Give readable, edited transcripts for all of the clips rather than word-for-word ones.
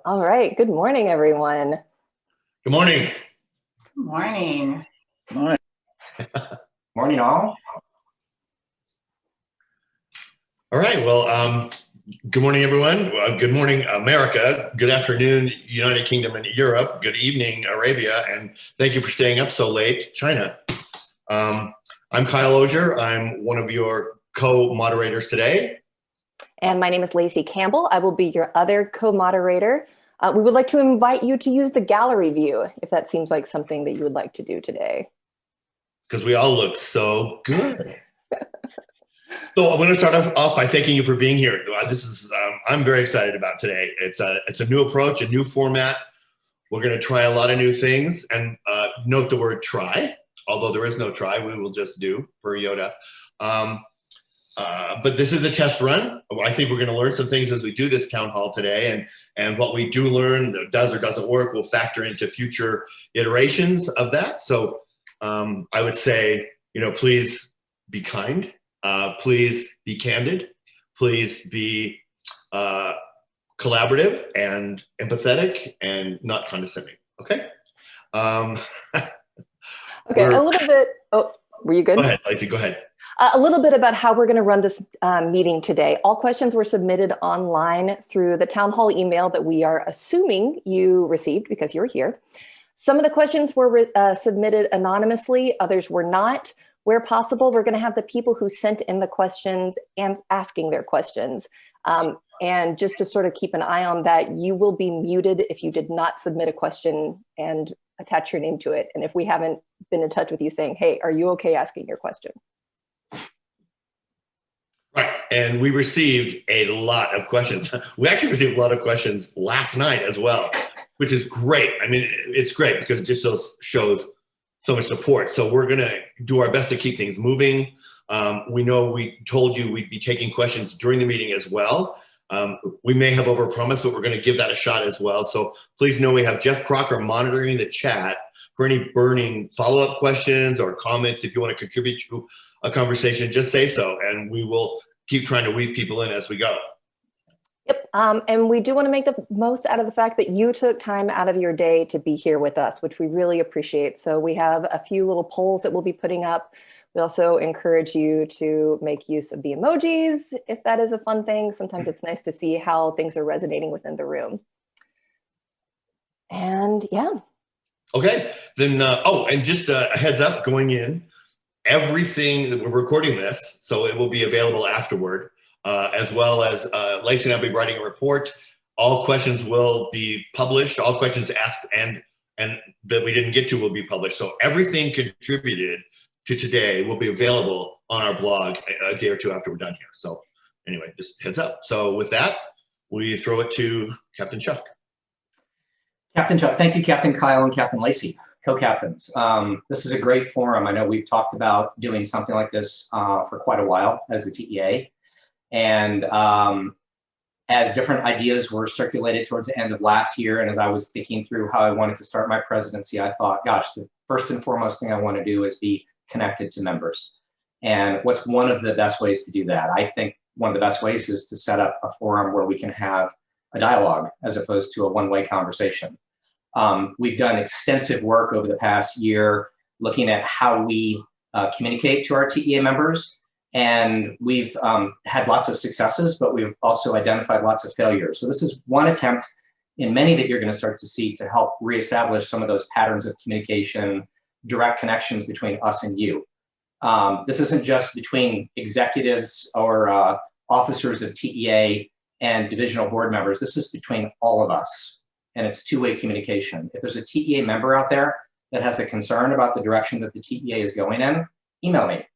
All right. Good morning, everyone. Good morning. Good morning. Good morning. Morning, all. All right. Well, good morning, everyone. Good morning, America. Good afternoon, United Kingdom and Europe. Good evening, Arabia. And thank you for staying up so late, China. I'm Kile Ozier. I'm one of your co-moderators today. And my name is Lacy Campbell. I will be your other co-moderator. We would like to invite you to use the gallery view if that seems like something that you would like to do today. Because we all look so good. So I'm going to start off by thanking you for being here. This is I'm very excited about today. It's a new approach, a new format. We're going to try a lot of new things, and note the word try. Although there is no try, we will just do per Yoda. But this is a test run. I think we're going to learn some things as we do this town hall today, and what we do learn that does or doesn't work will factor into future iterations of that. So I would say, please be kind. Please be candid. Please be collaborative and empathetic and not condescending. Okay? Okay, a little bit. Oh, were you good? Go ahead, Lacy, go ahead. A little bit about how we're going to run this meeting today. All questions were submitted online through the town hall email that we are assuming you received because you're here. Some of the questions were submitted anonymously, others were not. Where possible, we're going to have the people who sent in the questions and asking their questions. And just to sort of keep an eye on that, you will be muted if you did not submit a question and attach your name to it. And if we haven't been in touch with you saying, hey, are you okay asking your question? Right, and we received a lot of questions. We actually received a lot of questions last night as well, which is great. I mean, it's great because it just shows so much support. So we're gonna do our best to keep things moving. We know we told you we'd be taking questions during the meeting as well. We may have overpromised, but we're gonna give that a shot as well. So please know we have Jeff Crocker monitoring the chat for any burning follow-up questions or comments. If you wanna contribute to a conversation, just say so, and we will keep trying to weave people in as we go. Yep, and we do want to make the most out of the fact that you took time out of your day to be here with us, which we really appreciate. So we have a few little polls that we'll be putting up. We also encourage you to make use of the emojis, if that is a fun thing. Sometimes it's nice to see how things are resonating within the room. And yeah. Okay, then, and just a heads up going in, everything that we're recording this, so it will be available afterward, as well as Lacy and I'll be writing a report. All questions will be published. All questions asked and that we didn't get to will be published. So everything contributed to today will be available on our blog a day or two after we're done here. So anyway, just heads up. So with that, we throw it to Captain Chuck. Captain Chuck, thank you, Captain Kile and Captain Lacy, co-captains. This is a great forum. I know we've talked about doing something like this for quite a while as the TEA. And as different ideas were circulated towards the end of last year, and as I was thinking through how I wanted to start my presidency, I thought, gosh, the first and foremost thing I want to do is be connected to members. And what's one of the best ways to do that? I think one of the best ways is to set up a forum where we can have a dialogue as opposed to a one-way conversation. We've done extensive work over the past year looking at how we communicate to our TEA members. And we've had lots of successes, but we've also identified lots of failures. So this is one attempt in many that you're going to start to see to help reestablish some of those patterns of communication, direct connections between us and you. This isn't just between executives or officers of TEA and divisional board members. This is between all of us, and it's two-way communication. If there's a TEA member out there that has a concern about the direction that the TEA is going in, email me.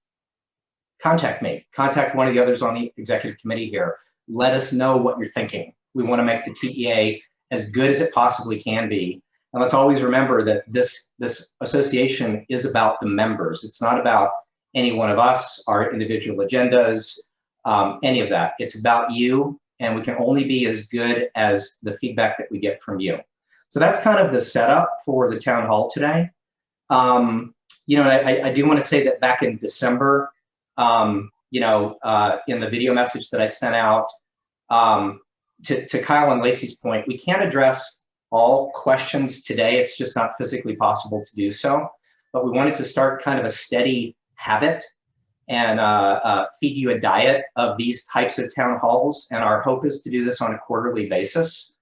Contact me, contact one of the others on the executive committee here. Let us know what you're thinking. We want to make the TEA as good as it possibly can be. And let's always remember that this association is about the members. It's not about any one of us, our individual agendas, any of that. It's about you, and we can only be as good as the feedback that we get from you. So that's kind of the setup for the town hall today. I do want to say that back in December, in the video message that I sent out, to Kyle and Lacy's point, we can't address all questions today. It's just not physically possible to do so. But we wanted to start kind of a steady habit and feed you a diet of these types of town halls. And our hope is to do this on a quarterly basis.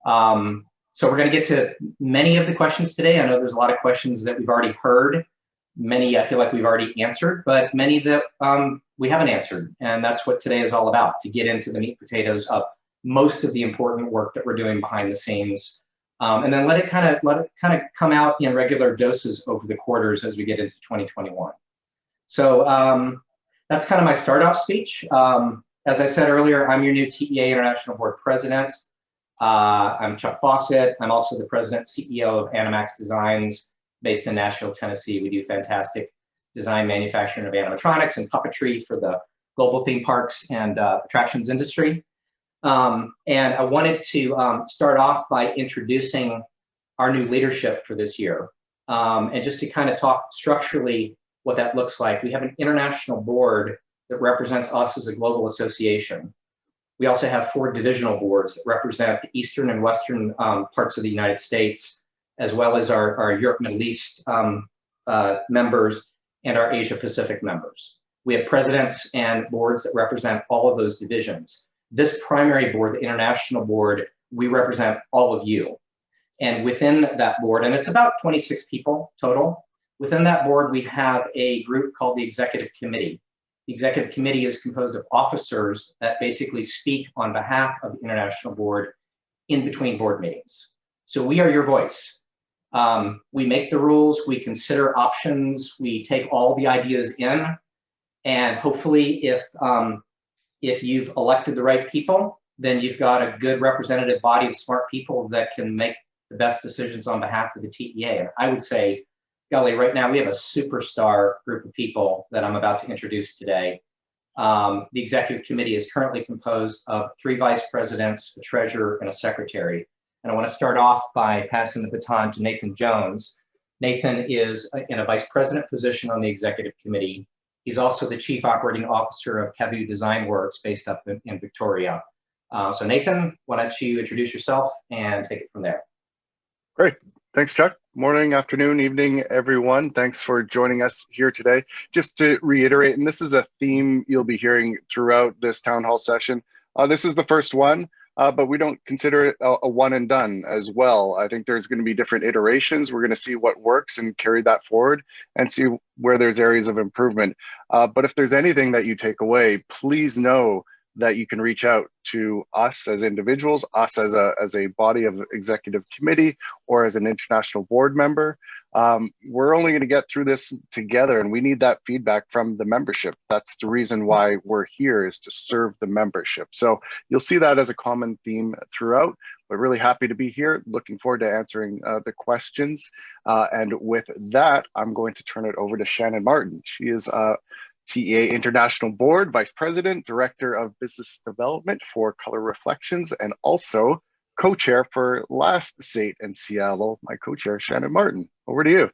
So we're going to get to many of the questions today. I know there's a lot of questions that we've already heard. Many I feel like we've already answered, but many that we haven't answered. And that's what today is all about, to get into the meat and potatoes of most of the important work that we're doing behind the scenes. And then let it kind of come out in regular doses over the quarters as we get into 2021. So that's kind of my start off speech. As I said earlier, I'm your new TEA International Board President. I'm Chuck Fawcett. I'm also the President CEO of Animax Designs, based in Nashville, Tennessee. We do fantastic design, manufacturing of animatronics and puppetry for the global theme parks and attractions industry. And I wanted to start off by introducing our new leadership for this year. And just to kind of talk structurally what that looks like. We have an international board that represents us as a global association. We also have 4 divisional boards that represent the eastern and western parts of the United States, as well as our Europe, Middle East members and our Asia Pacific members. We have presidents and boards that represent all of those divisions. This primary board, the international board, we represent all of you. And within that board, and it's about 26 people total, within that board, we have a group called the Executive Committee. The Executive Committee is composed of officers that basically speak on behalf of the International Board in between board meetings. So we are your voice. We make the rules, we consider options, we take all the ideas in, and hopefully if you've elected the right people, then you've got a good representative body of smart people that can make the best decisions on behalf of the TEA. And I would say, golly, right now we have a superstar group of people that I'm about to introduce today. The Executive Committee is currently composed of 3 vice presidents, a treasurer, and a secretary. And I want to start off by passing the baton to Nathan Jones. Nathan is in a vice president position on the Executive Committee. He's also the chief operating officer of Cabu Design Works based up in Victoria. So Nathan, why don't you introduce yourself and take it from there? Great. Thanks, Chuck. Morning, afternoon, evening, everyone. Thanks for joining us here today. Just to reiterate, and this is a theme you'll be hearing throughout this town hall session. This is the first one, but we don't consider it a one and done as well. I think there's going to be different iterations. We're going to see what works and carry that forward and see where there's areas of improvement. But if there's anything that you take away, please know that you can reach out to us as individuals, us as a body of executive committee, or as an international board member. We're only going to get through this together, and we need that feedback from the membership. That's the reason why we're here, is to serve the membership. So you'll see that as a common theme throughout, but really happy to be here. Looking forward to answering the questions. And with that, I'm going to turn it over to Shannon Martin. She is TEA International Board Vice President, Director of Business Development for Color Reflections, and also co-chair for Last State in Seattle. My co-chair, Shannon Martin. Over to you.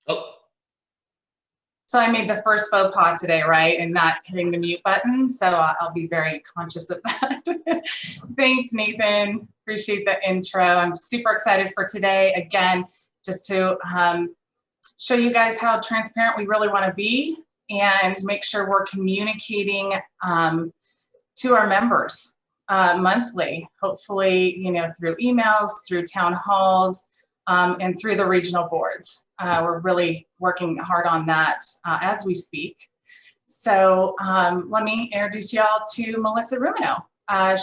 Oh. So I made the first faux pas today, right? And not hitting the mute button. So I'll be very conscious of that. Thanks, Nathan. Appreciate the intro. I'm super excited for today. Again, just to show you guys how transparent we really want to be and make sure we're communicating to our members monthly, hopefully, you know, through emails, through town halls, and through the regional boards. We're really working hard on that as we speak. So let me introduce y'all to Melissa Ruminot.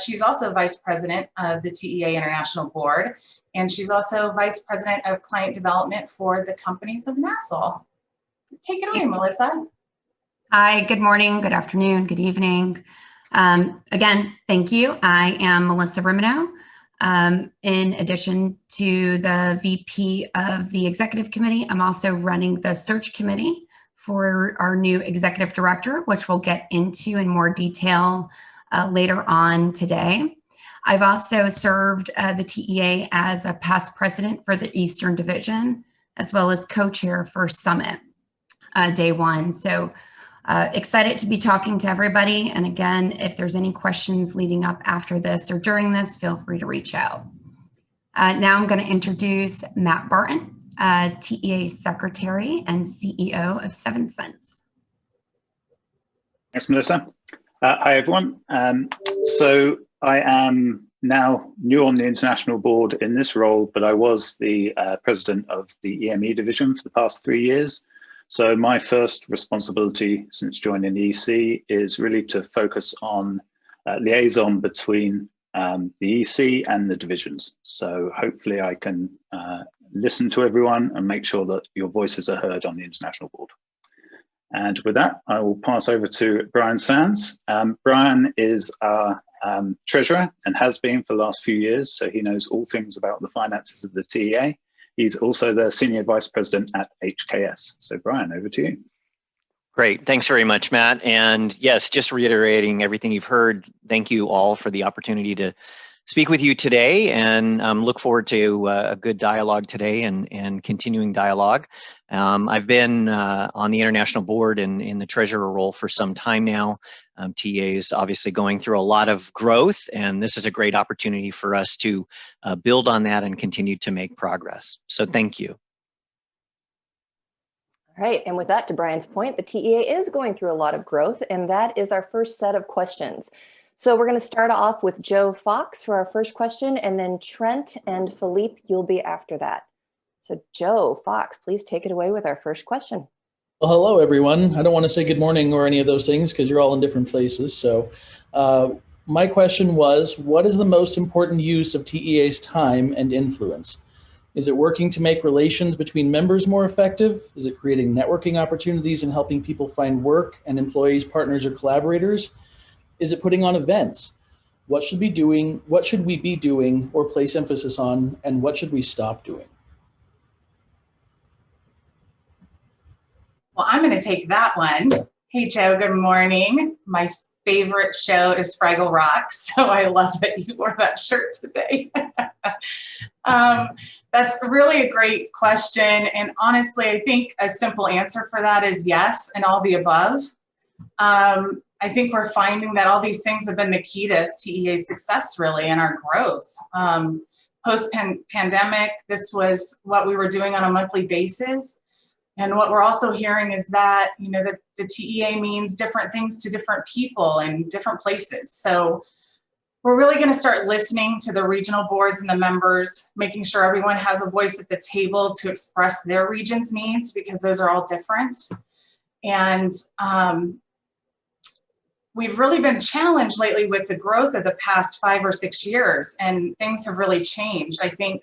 She's also Vice President of the TEA International Board, and she's also Vice President of Client Development for the Companies of Nassau. Take it away, Melissa. Hi, good morning, good afternoon, good evening. Again, thank you. I am Melissa Ruminot. In addition to the VP of the Executive Committee, I'm also running the Search Committee for our new Executive Director, which we'll get into in more detail later on today. I've also served the TEA as a past president for the Eastern Division, as well as co-chair for Summit Day 1. So Excited to be talking to everybody. And again, if there's any questions leading up after this or during this, feel free to reach out. Now I'm going to introduce Matt Barton, TEA Secretary and CEO of 7 Cents. Thanks, Melissa. Hi, everyone. So I am now new on the international board in this role, but I was the president of the EME division for the past 3 years. So my first responsibility since joining the EC is really to focus on liaison between the EC and the divisions. So hopefully I can listen to everyone and make sure that your voices are heard on the international board. And with that, I will pass over to Brian Sands. Brian is our treasurer and has been for the last few years, so he knows all things about the finances of the TEA. He's also the senior vice president at HKS. So Brian, over to you. Great, thanks very much, Matt. And yes, just reiterating everything you've heard, thank you all for the opportunity to speak with you today, and look forward to a good dialogue today and continuing dialogue. I've been on the international board and in the treasurer role for some time now. TEA is obviously going through a lot of growth, and this is a great opportunity for us to build on that and continue to make progress. So thank you. All right, and with that, to Brian's point, the TEA is going through a lot of growth, and that is our first set of questions. So we're going to start off with Joe Fox for our first question, and then Trent and Philippe, you'll be after that. So Joe Fox, please take it away with our first question. Well, hello, everyone. I don't want to say good morning or any of those things because you're all in different places. So my question was, what is the most important use of TEA's time and influence? Is it working to make relations between members more effective? Is it creating networking opportunities and helping people find work and employees, partners, or collaborators? Is it putting on events? What should we be doing or place emphasis on, and what should we stop doing? Well, I'm going to take that one. Hey, Joe, good morning. My favorite show is Fraggle Rock, so I love that you wore that shirt today. That's really a great question. And honestly, I think a simple answer for that is yes, and all the above. I think we're finding that all these things have been the key to TEA's success, really, and our growth. Post-pandemic, this was what we were doing on a monthly basis. And what we're also hearing is that, you know, the TEA means different things to different people and different places. So we're really going to start listening to the regional boards and the members, making sure everyone has a voice at the table to express their region's needs, because those are all different. And we've really been challenged lately with the growth of the past 5 or 6 years, and things have really changed. I think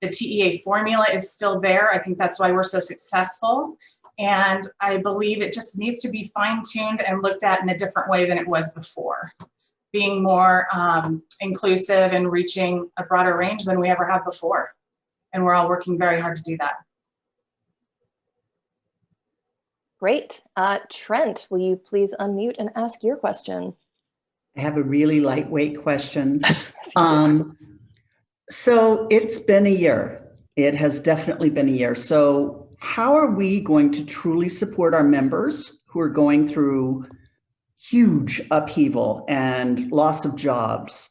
the TEA formula is still there. I think that's why we're so successful. And I believe it just needs to be fine-tuned and looked at in a different way than it was before, being more inclusive and reaching a broader range than we ever have before. And we're all working very hard to do that. Great. Trent, will you please unmute and ask your question? I have a really lightweight question. So it's been a year. It has definitely been a year. So how are we going to truly support our members who are going through huge upheaval and loss of jobs?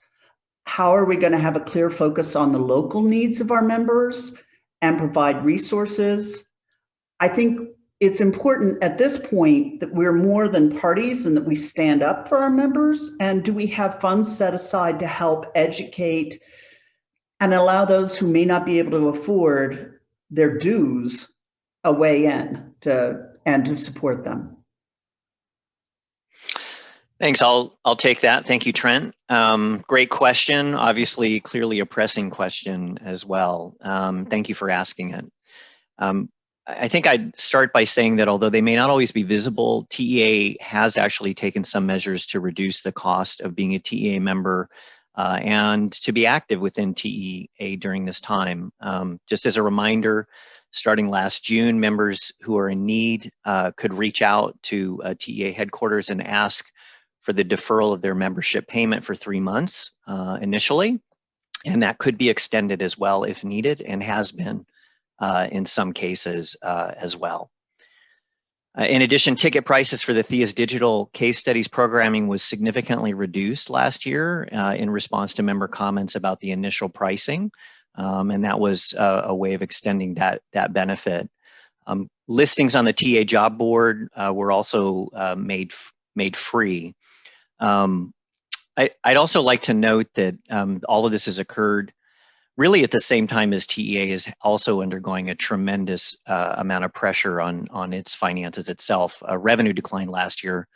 How are we going to have a clear focus on the local needs of our members and provide resources? I think it's important at this point that we're more than parties and that we stand up for our members. And do we have funds set aside to help educate and allow those who may not be able to afford their dues a way in to support them? Thanks. I'll take that. Thank you, Trent. Great question. Obviously, clearly a pressing question as well. Thank you for asking it. I think I'd start by saying that although they may not always be visible, TEA has actually taken some measures to reduce the cost of being a TEA member and to be active within TEA during this time. Just as a reminder, starting last June, members who are in need could reach out to TEA headquarters and ask for the deferral of their membership payment for 3 months initially, and that could be extended as well if needed, and has been in some cases as well. In addition, ticket prices for the THEA's digital case studies programming was significantly reduced last year in response to member comments about the initial pricing. And that was a way of extending that benefit. Listings on the TA job board were also made free. I'd also like to note that all of this has occurred really at the same time as TEA is also undergoing a tremendous amount of pressure on its finances itself. Revenue declined last year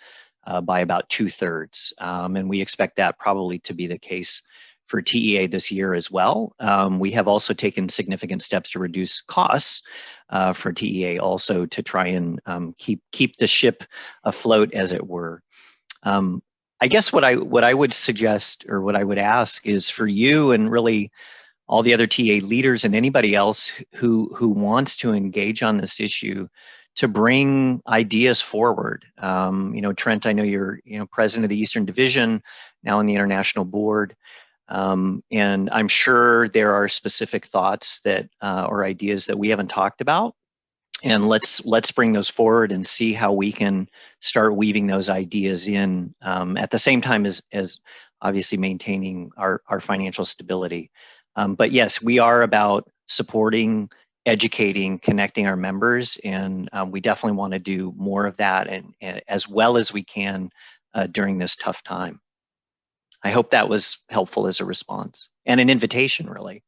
by about 2/3, and we expect that probably to be the case for TEA this year as well. We have also taken significant steps to reduce costs for TEA also to try and keep the ship afloat, as it were. I guess what I would suggest, or what I would ask, is for you and really all the other TA leaders and anybody else who wants to engage on this issue to bring ideas forward. Trent, I know you're president of the Eastern Division, now on the International Board. And I'm sure there are specific thoughts that or ideas that we haven't talked about. And let's bring those forward and see how we can start weaving those ideas in at the same time as obviously maintaining our financial stability. But yes, we are about supporting, educating, connecting our members, and we definitely want to do more of that and as well as we can during this tough time. I hope that was helpful as a response and an invitation, really.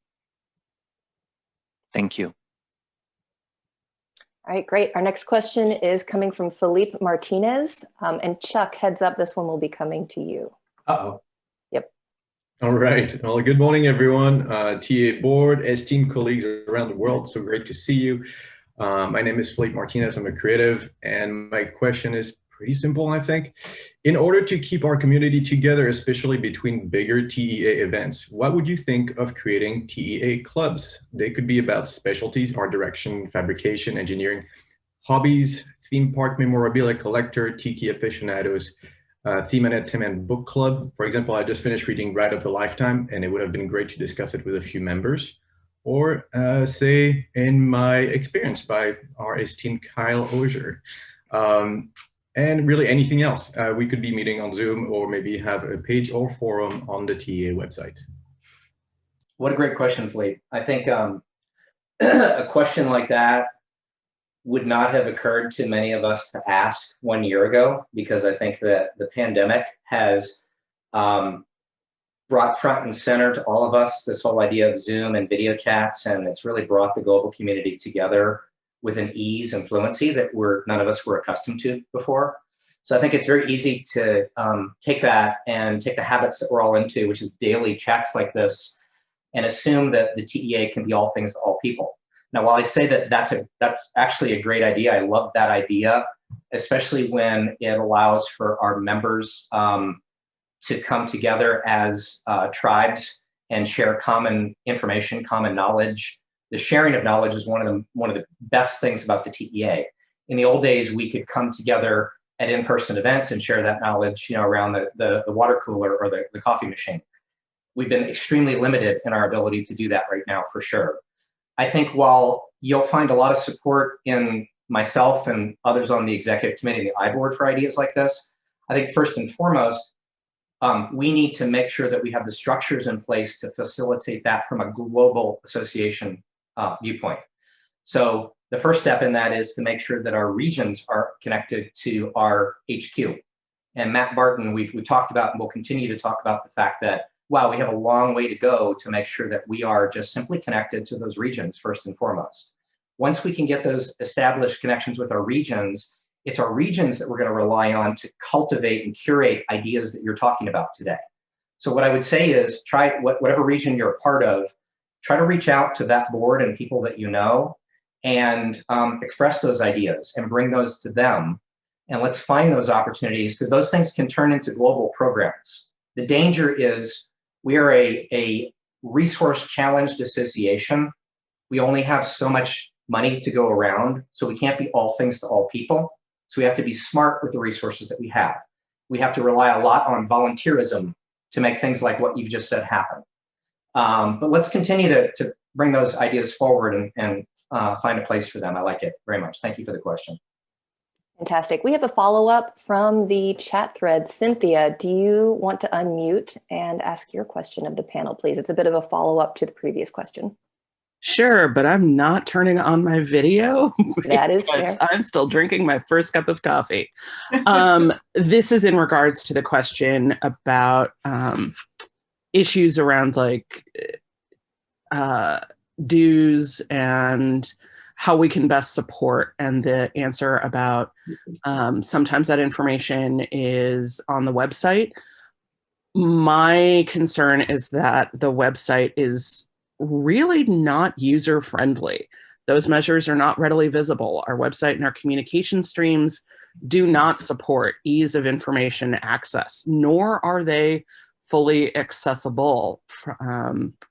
Thank you. All right, great. Our next question is coming from Felipe Martinez. And Chuck, heads up, this one will be coming to you. Uh-oh. Yep. All right. Well, good morning, everyone. TA board, esteemed colleagues around the world. So great to see you. My name is Felipe Martinez. I'm a creative, and my question is pretty simple, I think. In order to keep our community together, especially between bigger TEA events, what would you think of creating TEA clubs? They could be about specialties, art direction, fabrication, engineering, hobbies, theme park memorabilia collector, tiki aficionados, theme and book club. For example, I just finished reading Ride of a Lifetime, and it would have been great to discuss it with a few members. Or say, in my experience by our esteemed Kile Ozier. And really anything else. We could be meeting on Zoom or maybe have a page or forum on the TEA website. What a great question, Felipe. I think a question like that would not have occurred to many of us to ask 1 year ago, because I think that the pandemic has brought front and center to all of us this whole idea of Zoom and video chats, and it's really brought the global community together with an ease and fluency that none of us were accustomed to before. So I think it's very easy to take that and take the habits that we're all into, which is daily chats like this, and assume that the TEA can be all things to all people. Now, while I say that that's actually a great idea, I love that idea, especially when it allows for our members to come together as tribes and share common information, common knowledge. The sharing of knowledge is one of the best things about the TEA. In the old days, we could come together at in-person events and share that knowledge, around the water cooler or the coffee machine. We've been extremely limited in our ability to do that right now, for sure. I think while you'll find a lot of support in myself and others on the executive committee and the iBoard for ideas like this, I think first and foremost, we need to make sure that we have the structures in place to facilitate that from a global association viewpoint. So the first step in that is to make sure that our regions are connected to our HQ. And Matt Barton, we've talked about, and we'll continue to talk about the fact that, wow, we have a long way to go to make sure that we are just simply connected to those regions first and foremost. Once we can get those established connections with our regions, it's our regions that we're going to rely on to cultivate and curate ideas that you're talking about today. So what I would say is try whatever region you're a part of, try to reach out to that board and people that you know and express those ideas and bring those to them. And let's find those opportunities, because those things can turn into global programs. The danger is we are a resource challenged association. We only have so much money to go around, so we can't be all things to all people. So we have to be smart with the resources that we have. We have to rely a lot on volunteerism to make things like what you've just said happen. But let's continue to bring those ideas forward and find a place for them. I like it very much. Thank you for the question. Fantastic. We have a follow-up from the chat thread. Cynthia, do you want to unmute and ask your question of the panel, please? It's a bit of a follow-up to the previous question. Sure, but I'm not turning on my video. That is fair. I'm still drinking my first cup of coffee. This is in regards to the question about issues around like dues and how we can best support, and the answer about sometimes that information is on the website. My concern is that the website is really not user-friendly. Those measures are not readily visible. Our website and our communication streams do not support ease of information access, nor are they fully accessible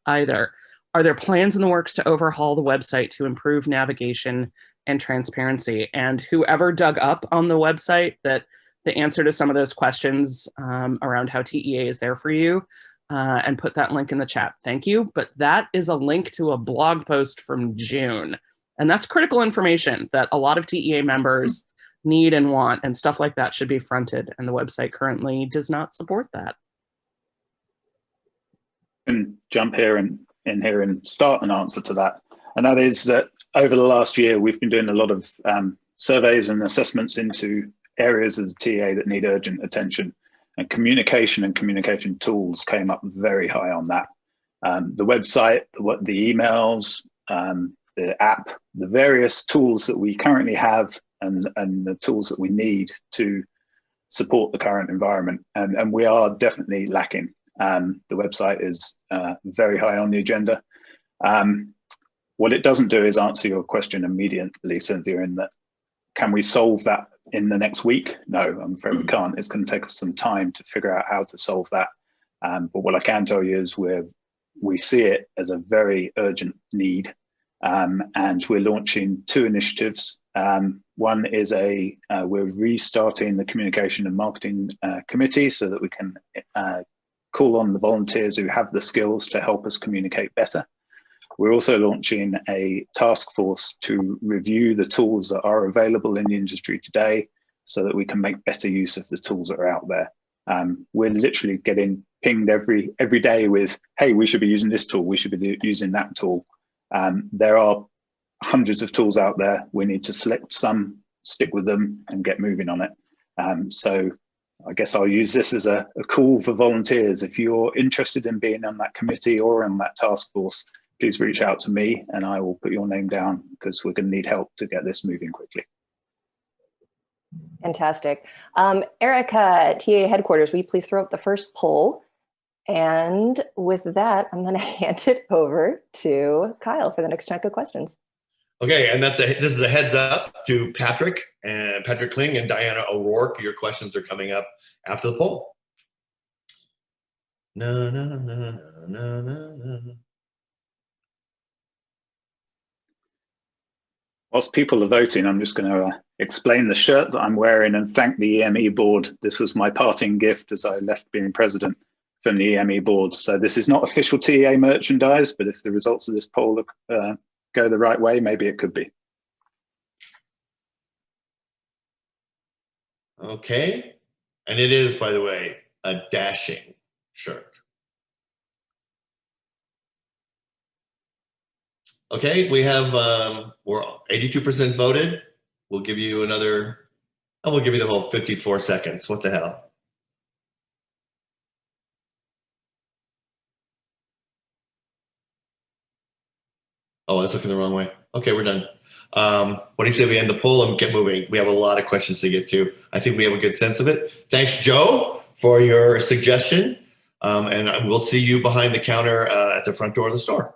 either. Are there plans in the works to overhaul the website to improve navigation and transparency? And whoever dug up on the website that the answer to some of those questions around how TEA is there for you, and put that link in the chat. Thank you. But that is a link to a blog post from June. And that's critical information that a lot of TEA members need and want, and stuff like that should be fronted. And the website currently does not support that. And jump here and in here and start an answer to that. And that is that over the last year, we've been doing a lot of surveys and assessments into areas of the TA that need urgent attention. And communication tools came up very high on that. The website, the emails, the app, the various tools that we currently have, and the tools that we need to support the current environment. And we are definitely lacking. The website is very high on the agenda. What it doesn't do is answer your question immediately, Cynthia, in that, can we solve that in the next week? No, I'm afraid we can't. It's going to take us some time to figure out how to solve that. But what I can tell you is we see it as a very urgent need. And we're launching 2 initiatives. One is we're restarting the communication and marketing committee so that we can call on the volunteers who have the skills to help us communicate better. We're also launching a task force to review the tools that are available in the industry today so that we can make better use of the tools that are out there. We're literally getting pinged every day with, hey, we should be using this tool, we should be using that tool. There are hundreds of tools out there. We need to select some, stick with them, and get moving on it. So I guess I'll use this as a call for volunteers. If you're interested in being on that committee or on that task force, please reach out to me and I will put your name down, because we're going to need help to get this moving quickly. Fantastic. Erica, TA headquarters, will you please throw up the first poll? And with that, I'm going to hand it over to Kyle for the next chunk of questions. Okay, and this is a heads up to Patrick Kling and Diana O'Rourke. Your questions are coming up after the poll. No, no, no, no, no, no. Whilst people are voting, I'm just going to explain the shirt that I'm wearing and thank the EME board. This was my parting gift as I left being president from the EME board. So this is not official TEA merchandise, but if the results of this poll go the right way, maybe it could be. Okay, and it is, by the way, a dashing shirt. Okay, we have, we're 82% voted. We'll give you another, we'll give you the whole 54 seconds. What the hell? Oh, that's looking the wrong way. Okay, we're done. What do you say we end the poll and get moving? We have a lot of questions to get to. I think we have a good sense of it. Thanks, Joe, for your suggestion. And we'll see you behind the counter at the front door of the store.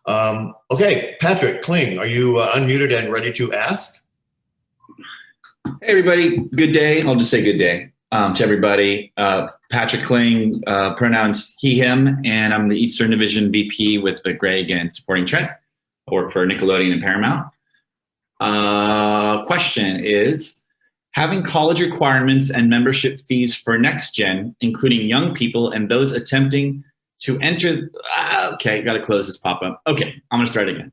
Okay, Patrick Kling, are you unmuted and ready to ask? Hey, everybody. Good day. I'll just say good day to everybody. Patrick Kling, pronouns he, him, and I'm the Eastern Division VP with Greg and supporting Trent. I work for Nickelodeon and Paramount. Question is, having college requirements and membership fees for next gen, including young people and those attempting to enter, okay, got to close this pop-up. Okay, I'm going to start again.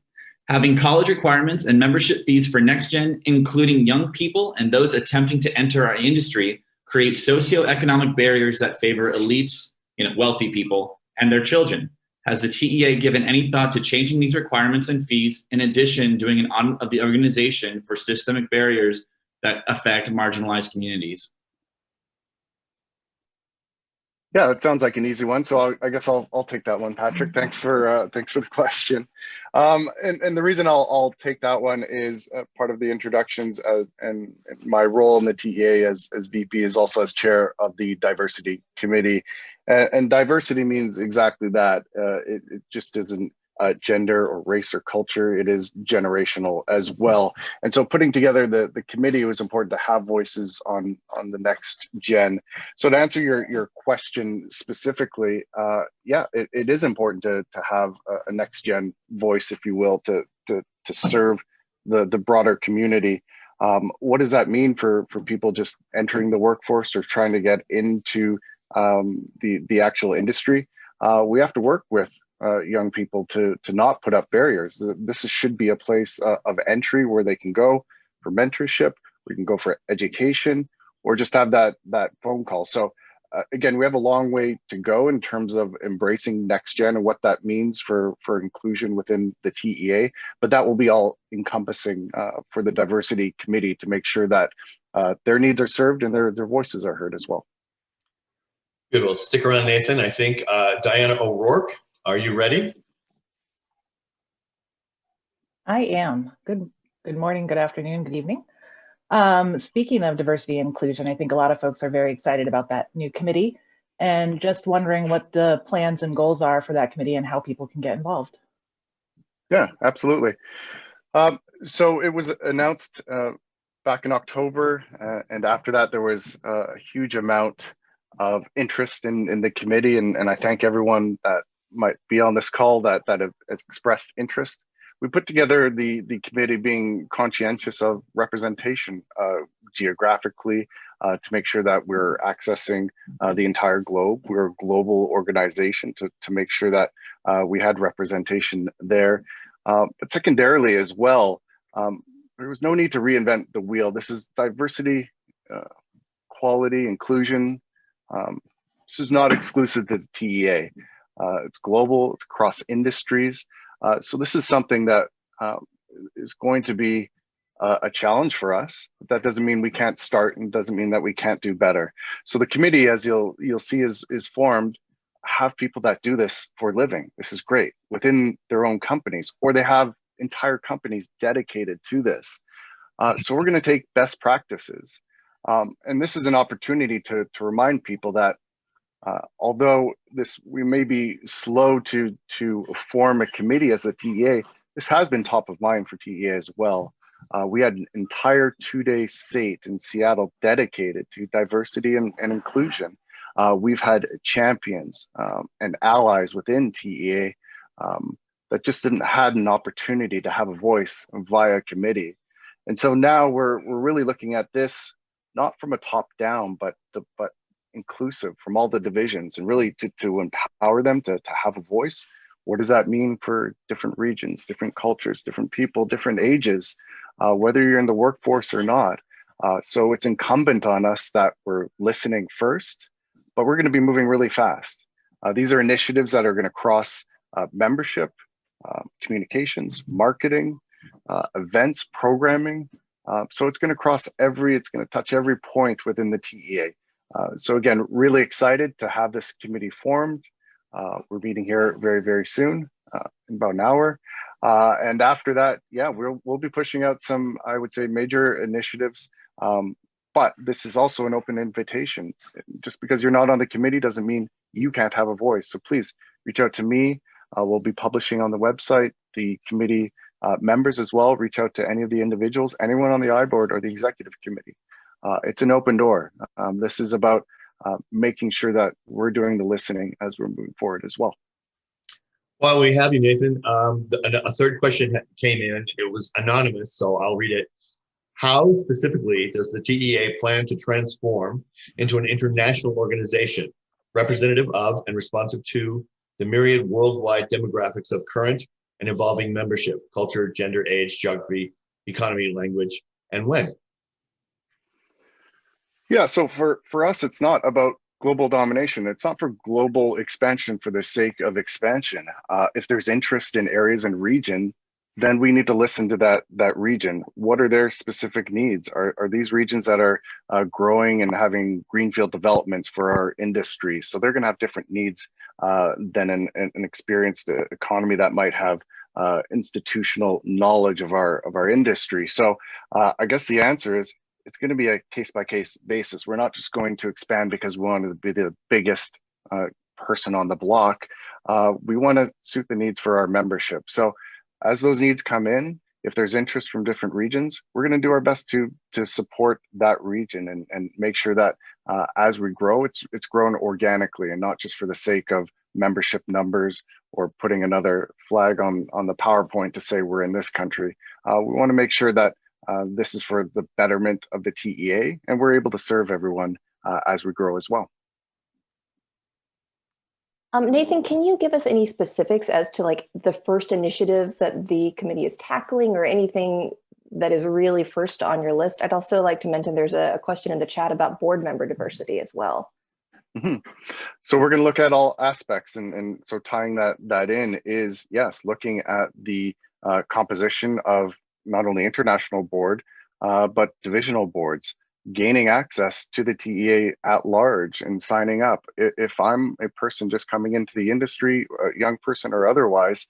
Having college requirements and membership fees for next gen, including young people and those attempting to enter our industry, create socioeconomic barriers that favor elites, wealthy people, and their children. Has the TEA given any thought to changing these requirements and fees, in addition doing an audit of the organization for systemic barriers that affect marginalized communities? Yeah, that sounds like an easy one. So I guess I'll take that one, Patrick. Thanks for the question. And the reason I'll take that one is part of the introductions and my role in the TEA as VP is also as chair of the diversity committee. And diversity means exactly that. It just isn't gender or race or culture. It is generational as well. And so putting together the committee, it was important to have voices on the next gen. So to answer your question specifically, yeah, it is important to have a next gen voice, if you will, to serve the broader community. What does that mean for people just entering the workforce or trying to get into the actual industry? We have to work with young people to not put up barriers. This should be a place of entry where they can go for mentorship, we can go for education, or just have that phone call. So again, we have a long way to go in terms of embracing next gen and what that means for inclusion within the TEA, but that will be all encompassing for the diversity committee to make sure that their needs are served and their voices are heard as well. Good, well, stick around, Nathan. I think Diana O'Rourke, are you ready? I am. Good morning, good afternoon, good evening. Speaking of diversity and inclusion, I think a lot of folks are very excited about that new committee and just wondering what the plans and goals are for that committee and how people can get involved. Yeah, absolutely. So it was announced back in October, and after that there was a huge amount of interest in the committee, and I thank everyone that might be on this call that have expressed interest. We put together the committee being conscientious of representation geographically to make sure that we're accessing the entire globe. We're a global organization to make sure that we had representation there. But secondarily as well, there was no need to reinvent the wheel. This is diversity, quality, inclusion. This is not exclusive to the TEA. It's global, it's across industries. So this is something that is going to be a challenge for us. But that doesn't mean we can't start, and doesn't mean that we can't do better. So the committee, as you'll see, is formed, have people that do this for a living. This is great within their own companies, or they have entire companies dedicated to this. So we're going to take best practices. And this is an opportunity to remind people that although we may be slow to form a committee as the TEA, this has been top of mind for TEA as well. We had an entire 2-day SATE in Seattle dedicated to diversity and inclusion. We've had champions and allies within TEA that just didn't had an opportunity to have a voice via committee. And so now we're really looking at this not from a top down, but inclusive from all the divisions, and really to empower them to have a voice. What does that mean for different regions, different cultures, different people, different ages, whether you're in the workforce or not? So it's incumbent on us that we're listening first, but we're going to be moving really fast. These are initiatives that are going to cross membership, communications, marketing, events, programming. So it's going to cross it's going to touch every point within the TEA. So again, really excited to have this committee formed. We're meeting here very, very soon, in about an hour. And after that, yeah, we'll be pushing out some, I would say, major initiatives. But this is also an open invitation. Just because you're not on the committee doesn't mean you can't have a voice. So please reach out to me. We'll be publishing on the website. The committee members as well, reach out to any of the individuals, anyone on the iBoard or the executive committee. It's an open door. This is about making sure that we're doing the listening as we're moving forward as well. While we have you, Nathan, a third question came in. It was anonymous, so I'll read it. How specifically does the TEA plan to transform into an international organization representative of and responsive to the myriad worldwide demographics of current and involving membership, culture, gender, age, geography, economy, language, and when? Yeah, so for us, it's not about global domination. It's not for global expansion for the sake of expansion. If there's interest in areas and region, then we need to listen to that region. What are their specific needs? Are these regions that are growing and having greenfield developments for our industry? So they're going to have different needs than an experienced economy that might have institutional knowledge of our industry. So I guess the answer is it's going to be a case-by-case basis. We're not just going to expand because we want to be the biggest person on the block. We want to suit the needs for our membership. So as those needs come in, if there's interest from different regions, we're going to do our best to support that region and make sure that as we grow, it's grown organically and not just for the sake of membership numbers or putting another flag on the PowerPoint to say we're in this country. We want to make sure that this is for the betterment of the TEA, and we're able to serve everyone as we grow as well. Nathan, can you give us any specifics as to like the first initiatives that the committee is tackling or anything that is really first on your list? I'd also like to mention there's a question in the chat about board member diversity as well. Mm-hmm. So we're going to look at all aspects, and so tying that in is, yes, looking at the composition of not only international board, but divisional boards, gaining access to the TEA at large and signing up. If I'm a person just coming into the industry, a young person or otherwise,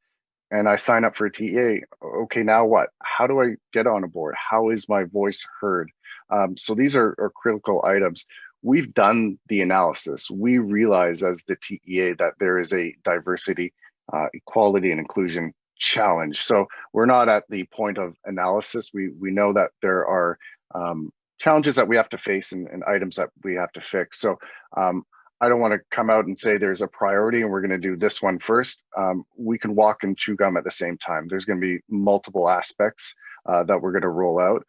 and I sign up for a TEA, okay, now what? How do I get on a board? How is my voice heard? So these are critical items. We've done the analysis. We realize as the TEA that there is a diversity, equality, and inclusion challenge. So we're not at the point of analysis. We know that there are challenges that we have to face and items that we have to fix. So I don't want to come out and say there's a priority and we're going to do this one first. We can walk and chew gum at the same time. There's going to be multiple aspects that we're going to roll out.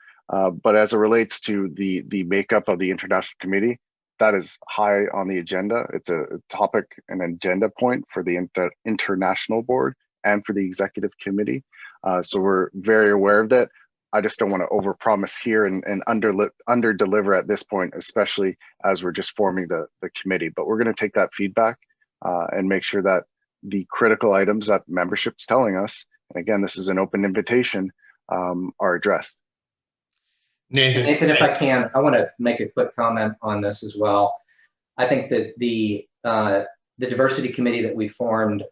But as it relates to the makeup of the international committee, that is high on the agenda. It's a topic, an agenda point for the international board and for the executive committee. So we're very aware of that. I just don't want to overpromise here and under deliver at this point, especially as we're just forming the committee. But we're going to take that feedback and make sure that the critical items that membership's telling us, and again, this is an open invitation, are addressed. Nathan, if I can, I want to make a quick comment on this as well. I think that the diversity committee that we formed,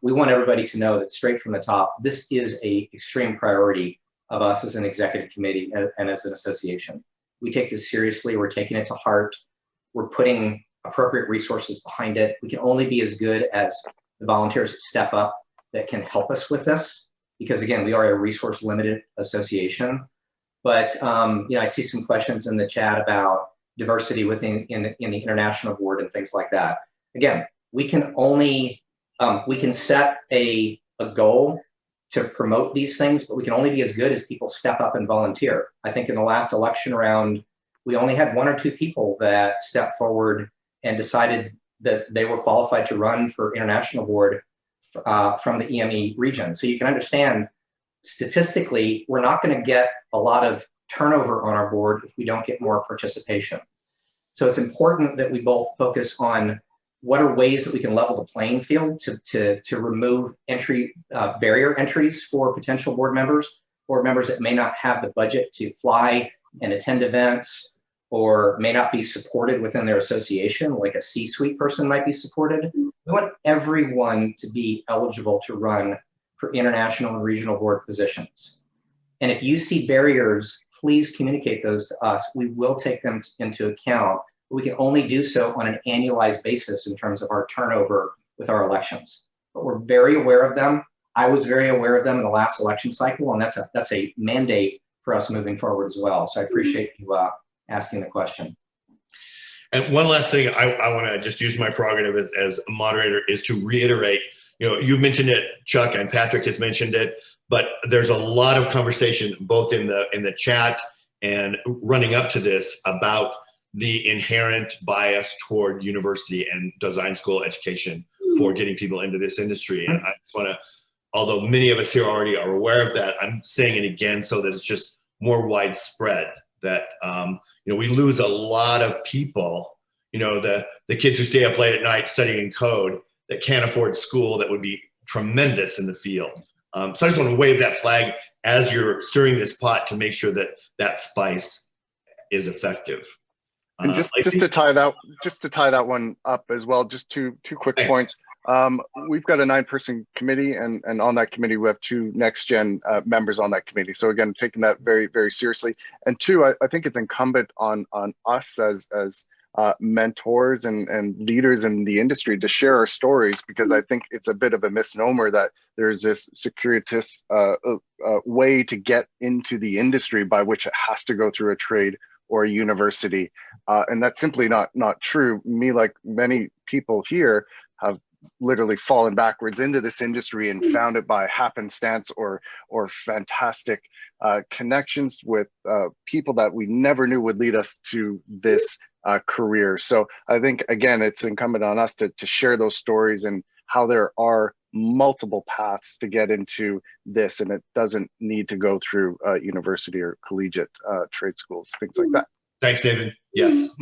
we want everybody to know that straight from the top, this is an extreme priority of us as an executive committee and as an association. We take this seriously. We're taking it to heart. We're putting appropriate resources behind it. We can only be as good as the volunteers that step up that can help us with this, because again, we are a resource limited association. But you know, I see some questions in the chat about diversity within the international board and things like that. Again, we can only we can set a goal to promote these things, but we can only be as good as people step up and volunteer. I think in the last election round, we only had 1 or 2 people that stepped forward and decided that they were qualified to run for international board from the EME region. So you can understand, statistically, we're not going to get a lot of turnover on our board if we don't get more participation. So it's important that we both focus on what are ways that we can level the playing field to remove barrier entries for potential board members that may not have the budget to fly and attend events, or may not be supported within their association, like a C-suite person might be supported. We want everyone to be eligible to run for international and regional board positions. And if you see barriers, please communicate those to us. We will take them into account. We can only do so on an annualized basis in terms of our turnover with our elections. But we're very aware of them. I was very aware of them in the last election cycle, and that's a mandate for us moving forward as well. So I appreciate you asking the question. And one last thing, I want to just use my prerogative as a moderator is to reiterate, you know, you mentioned it, Chuck, and Patrick has mentioned it, but there's a lot of conversation both in the chat and running up to this about the inherent bias toward university and design school education for getting people into this industry. And I just want to although many of us here already are aware of that, I'm saying it again so that it's just more widespread, that we lose a lot of people, the kids who stay up late at night studying code that can't afford school that would be tremendous in the field. So I just want to wave that flag as you're stirring this pot to make sure that that spice is effective. And just to tie that one up as well, just two quick points. We've got a 9-person committee, and on that committee we have 2 next gen members on that committee. So again, taking that very, very seriously. And 2, I think it's incumbent on us as mentors and leaders in the industry to share our stories, because I think it's a bit of a misnomer that there's this circuitous way to get into the industry by which it has to go through a trade or a university. And that's simply not true. Me, like many people here, have literally fallen backwards into this industry and found it by happenstance or fantastic connections with people that we never knew would lead us to this career. So I think, again, it's incumbent on us to share those stories and how there are multiple paths to get into this, and it doesn't need to go through university or collegiate trade schools, things like that. Thanks, Nathan. Yes.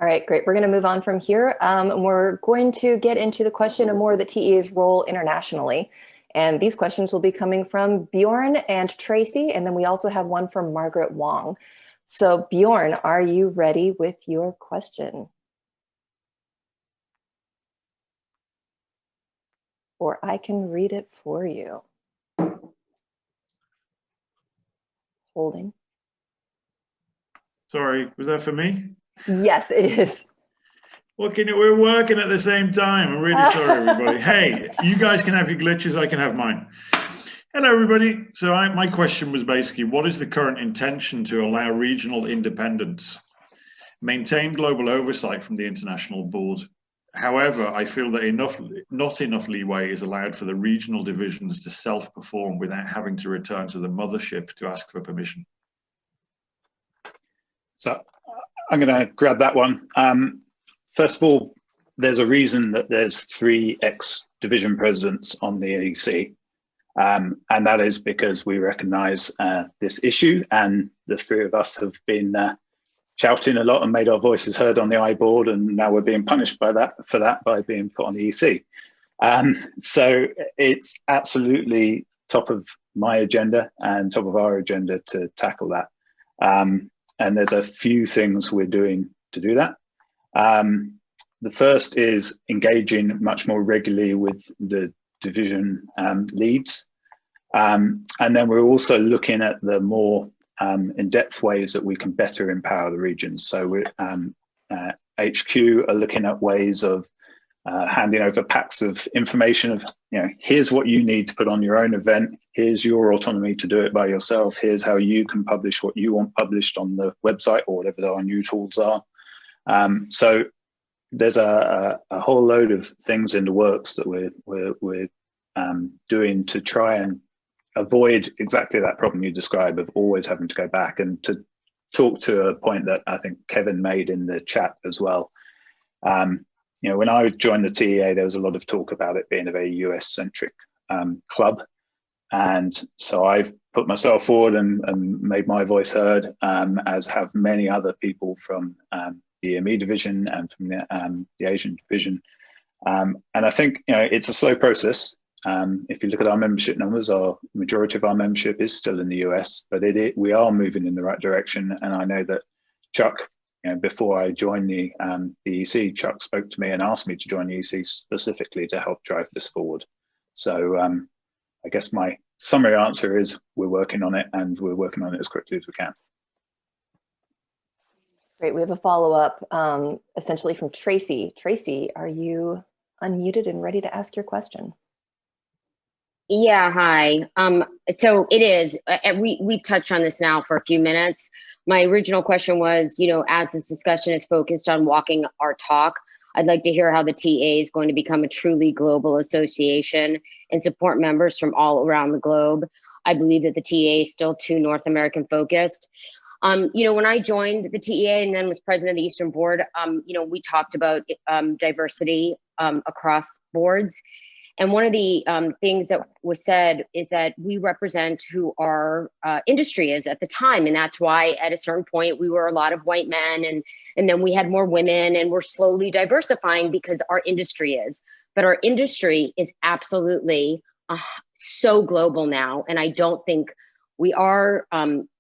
All right, great. We're going to move on from here. We're going to get into the question of more of the TEA's role internationally. And these questions will be coming from Bjorn and Tracy, and then we also have one from Margaret Wong. So Bjorn, are you ready with your question? Or I can read it for you. Holding. Sorry, was that for me? Yes, it is. We're working at the same time. I'm really sorry, everybody. Hey, you guys can have your glitches, I can have mine. Hello, everybody. So my question was basically, what is the current intention to allow regional independence, maintain global oversight from the international board? However, I feel that not enough leeway is allowed for the regional divisions to self-perform without having to return to the mothership to ask for permission. So I'm going to grab that one. First of all, there's a reason that there's 3 ex-division presidents on the AEC. And that is because we recognize this issue, and the 3 of us have been shouting a lot and made our voices heard on the I-board, and now we're being punished for that by being put on the EC. So it's absolutely top of my agenda and top of our agenda to tackle that. And there's a few things we're doing to do that. The first is engaging much more regularly with the division leads. And then we're also looking at the more in-depth ways that we can better empower the regions. So we're, HQ are looking at ways of handing over packs of information of, here's what you need to put on your own event. Here's your autonomy to do it by yourself. Here's how you can publish what you want published on the website or whatever our new tools are. So there's a whole load of things in the works that we're doing to try and avoid exactly that problem you describe of always having to go back, and to talk to a point that I think Kevin made in the chat as well. When I joined the TEA, there was a lot of talk about it being a very US-centric club. And so I've put myself forward and made my voice heard, as have many other people from the EME division and from the Asian division. And I think it's a slow process. If you look at our membership numbers, our majority of our membership is still in the US, but we are moving in the right direction. And I know that Chuck, before I joined the EC, Chuck spoke to me and asked me to join the EC specifically to help drive this forward. So I guess my summary answer is we're working on it, and we're working on it as quickly as we can. Great. We have a follow-up essentially from Tracy. Tracy, are you unmuted and ready to ask your question? Yeah, hi. So it is, we've touched on this now for a few minutes. My original question was, as this discussion is focused on walking our talk, I'd like to hear how the TA is going to become a truly global association and support members from all around the globe. I believe that the TA is still too North American focused. When I joined the TEA and then was president of the Eastern Board, we talked about diversity across boards. And one of the things that was said is that we represent who our industry is at the time. And that's why at a certain point, we were a lot of white men, and then we had more women, and we're slowly diversifying because our industry is. But our industry is absolutely so global now. And I don't think we are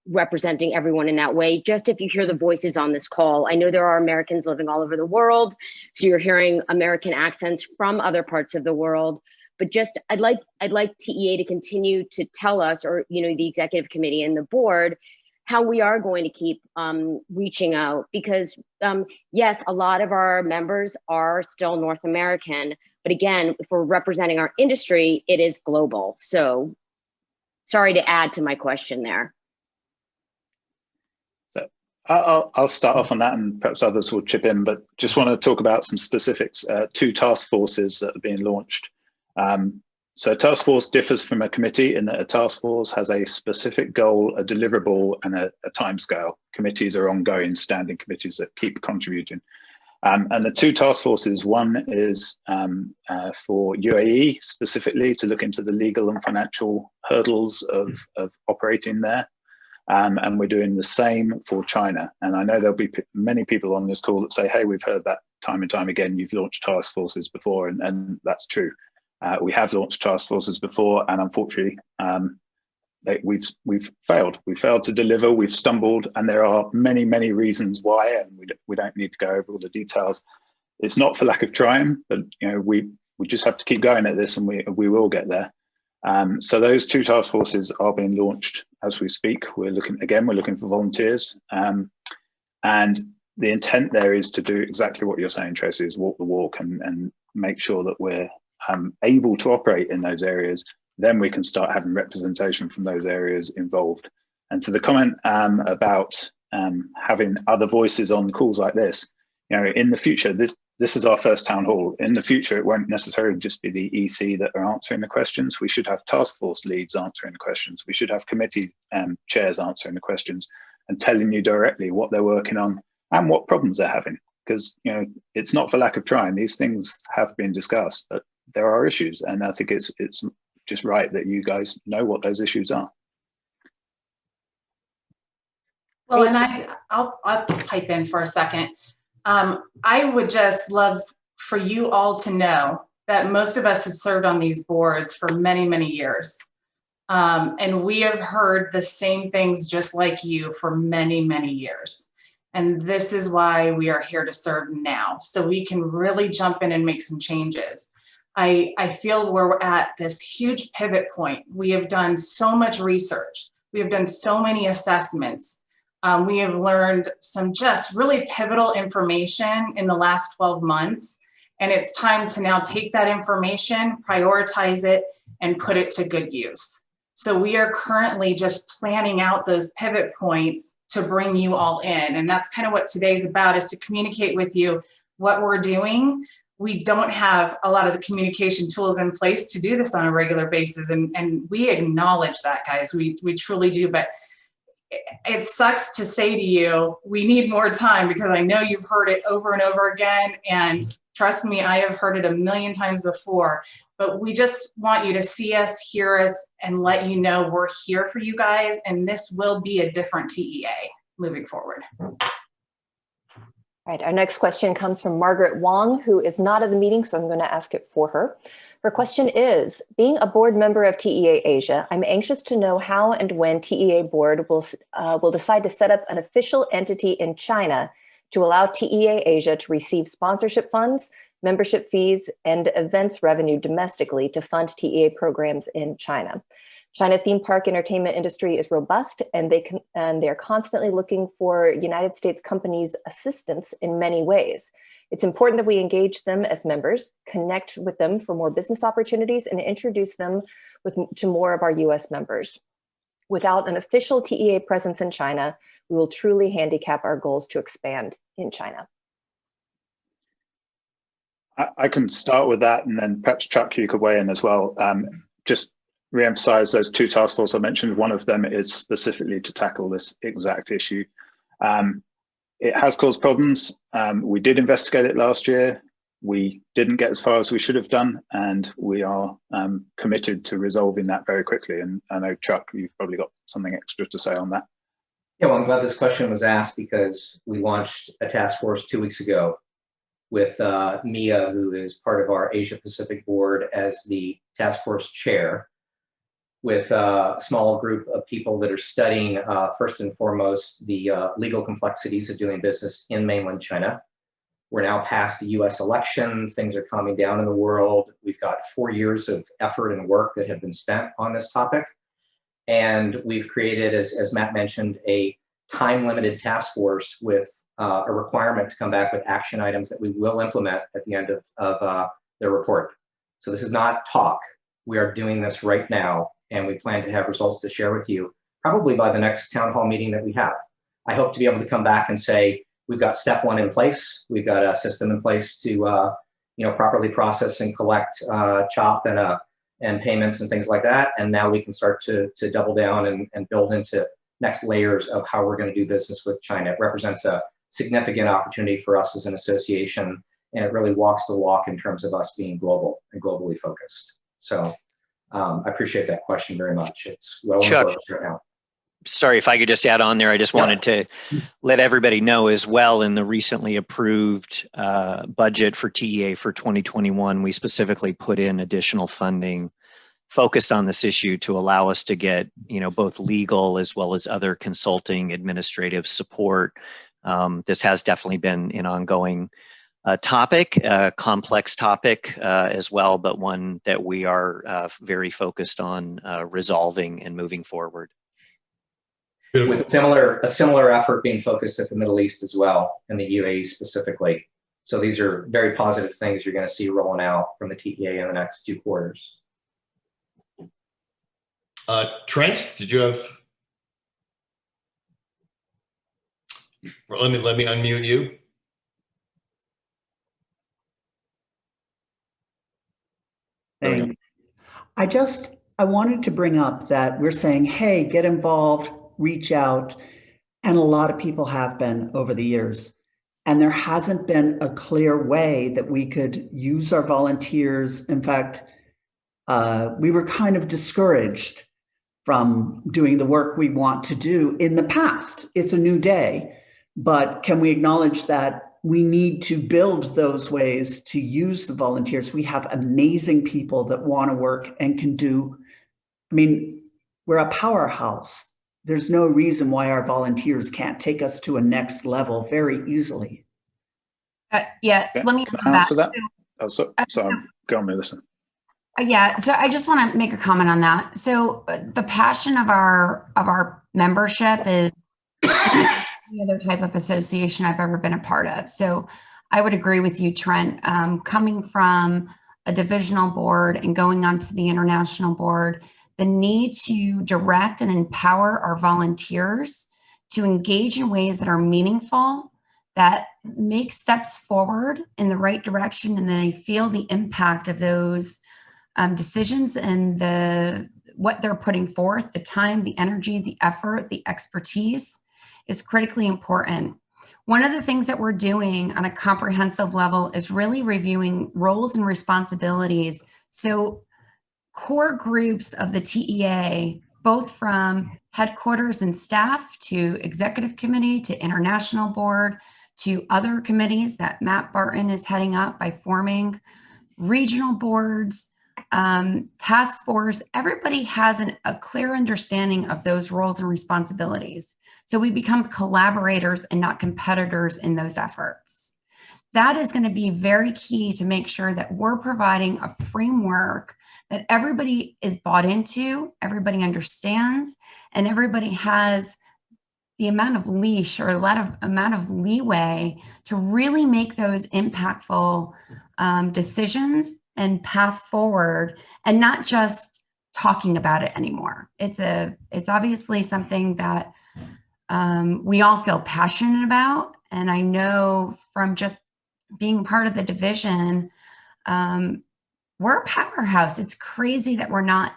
representing everyone in that way. Just if you hear the voices on this call, I know there are Americans living all over the world, so you're hearing American accents from other parts of the world. But just, I'd like TEA to continue to tell us, or the executive committee and the board, how we are going to keep reaching out, because yes, a lot of our members are still North American, but again, if we're representing our industry, it is global. So sorry to add to my question there. So I'll start off on that, and perhaps others will chip in, but just want to talk about some specifics. 2 task forces that are being launched. So a task force differs from a committee in that a task force has a specific goal, a deliverable, and a timescale. Committees are ongoing standing committees that keep contributing. And the 2 task forces, one is for UAE specifically to look into the legal and financial hurdles of operating there. And we're doing the same for China. And I know there'll be many people on this call that say, hey, we've heard that time and time again, you've launched task forces before, and that's true. We have launched task forces before, and unfortunately, we've failed. We failed to deliver. We've stumbled, and there are many, many reasons why. And we don't need to go over all the details. It's not for lack of trying, but we just have to keep going at this, and we will get there. So those 2 task forces are being launched as we speak. We're looking for volunteers, and the intent there is to do exactly what you're saying, Tracy, is walk the walk and make sure that we're able to operate in those areas. Then we can start having representation from those areas involved. And to the comment about having other voices on calls like this, in the future, this is our first town hall. In the future, it won't necessarily just be the EC that are answering the questions. We should have task force leads answering the questions. We should have committee chairs answering the questions and telling you directly what they're working on and what problems they're having. Because it's not for lack of trying. These things have been discussed, but there are issues, and I think it's just right that you guys know what those issues are. Well, and I'll pipe in for a second. I would just love for you all to know that most of us have served on these boards for many, many years. And we have heard the same things just like you for many, many years. And this is why we are here to serve now, so we can really jump in and make some changes. I feel we're at this huge pivot point. We have done so much research. We have done so many assessments. We have learned some just really pivotal information in the last 12 months. And it's time to now take that information, prioritize it, and put it to good use. So we are currently just planning out those pivot points to bring you all in. And that's kind of what today's about, is to communicate with you what we're doing. We don't have a lot of the communication tools in place to do this on a regular basis. And we acknowledge that, guys. We truly do. But it sucks to say to you, we need more time, because I know you've heard it over and over again. And trust me, I have heard it a million times before. But we just want you to see us, hear us, and let you know we're here for you guys. And this will be a different TEA moving forward. All right, our next question comes from Margaret Wong, who is not at the meeting, so I'm going to ask it for her. Her question is, being a board member of TEA Asia, I'm anxious to know how and when TEA board will decide to set up an official entity in China to allow TEA Asia to receive sponsorship funds, membership fees, and events revenue domestically to fund TEA programs in China. China theme park entertainment industry is robust, and they're constantly looking for United States companies' assistance in many ways. It's important that we engage them as members, connect with them for more business opportunities, and introduce them to more of our US members. Without an official TEA presence in China, we will truly handicap our goals to expand in China. I can start with that, and then perhaps Chuck, you could weigh in as well. Just re-emphasize those 2 task forces I mentioned. One of them is specifically to tackle this exact issue. It has caused problems. We did investigate it last year. we didn't get as far as we should have done, and we are committed to resolving that very quickly. And I know, Chuck, you've probably got something extra to say on that. Yeah, well, I'm glad this question was asked because we launched a task force 2 weeks ago with Mia, who is part of our Asia Pacific board, as the task force chair, with a small group of people that are studying, first and foremost, the legal complexities of doing business in mainland China. We're now past the US election, things are calming down in the world. We've got 4 years of effort and work that have been spent on this topic. And we've created, as Matt mentioned, a time-limited task force with a requirement to come back with action items that we will implement at the end of their report. So this is not talk. We are doing this right now, and we plan to have results to share with you probably by the next town hall meeting that we have. I hope to be able to come back and say, we've got step one in place. We've got a system in place to properly process and collect CHOP and payments and things like that. And now we can start to double down and build into next layers of how we're going to do business with China. It represents a significant opportunity for us as an association, and it really walks the walk in terms of us being global and globally focused. So I appreciate that question very much. It's well in the books right now. Sorry, if I could just add on there, I just wanted to let everybody know as well, in the recently approved budget for TEA for 2021, we specifically put in additional funding focused on this issue to allow us to get, both legal as well as other consulting administrative support. This has definitely been an ongoing topic, a complex topic as well, but one that we are very focused on resolving and moving forward. With a similar effort being focused at the Middle East as well, and the UAE specifically. So these are very positive things you're going to see rolling out from the TEA in the next 2 quarters. Trent, did you have? Let me unmute you. Thanks. I wanted to bring up that we're saying, hey, get involved, reach out, and a lot of people have been over the years. And there hasn't been a clear way that we could use our volunteers. In fact, we were kind of discouraged from doing the work we want to do in the past. It's a new day, but can we acknowledge that we need to build those ways to use the volunteers? We have amazing people that want to work and can do. I mean, we're a powerhouse. There's no reason why our volunteers can't take us to a next level very easily. Yeah, let me answer that. Oh, so go on, Melissa. Yeah, so I just want to make a comment on that. So the passion of our membership is any other type of association I've ever been a part of. So I would agree with you, Trent. Coming from a divisional board and going onto the international board, the need to direct and empower our volunteers to engage in ways that are meaningful, that make steps forward in the right direction, and they feel the impact of those decisions and what they're putting forth, the time, the energy, the effort, the expertise is critically important. One of the things that we're doing on a comprehensive level is really reviewing roles and responsibilities. So core groups of the TEA, both from headquarters and staff to executive committee to international board to other committees that Matt Barton is heading up by forming, regional boards, task force, everybody has a clear understanding of those roles and responsibilities. So we become collaborators and not competitors in those efforts. That is going to be very key to make sure that we're providing a framework that everybody is bought into, everybody understands, and everybody has the amount of leash or amount of leeway to really make those impactful decisions and path forward, and not just talking about it anymore. It's obviously something that we all feel passionate about. And I know from just being part of the division, we're a powerhouse. It's crazy that we're not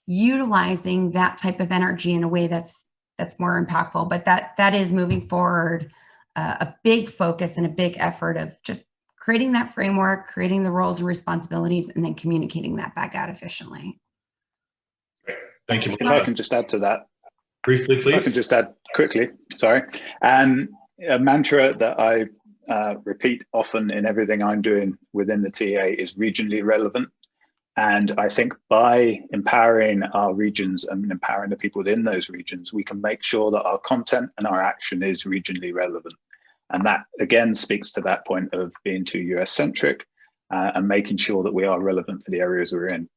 utilizing that type of energy in a way that's more impactful, but that is moving forward, a big focus and a big effort of just creating that framework, creating the roles and responsibilities, and then communicating that back out efficiently. Great. Thank you. If I can just add to that. Briefly, please. If I can just add quickly, sorry. A mantra that I repeat often in everything I'm doing within the TA is regionally relevant. And I think by empowering our regions and empowering the people within those regions, we can make sure that our content and our action is regionally relevant. And that, again, speaks to that point of being too US-centric and making sure that we are relevant for the areas we're in.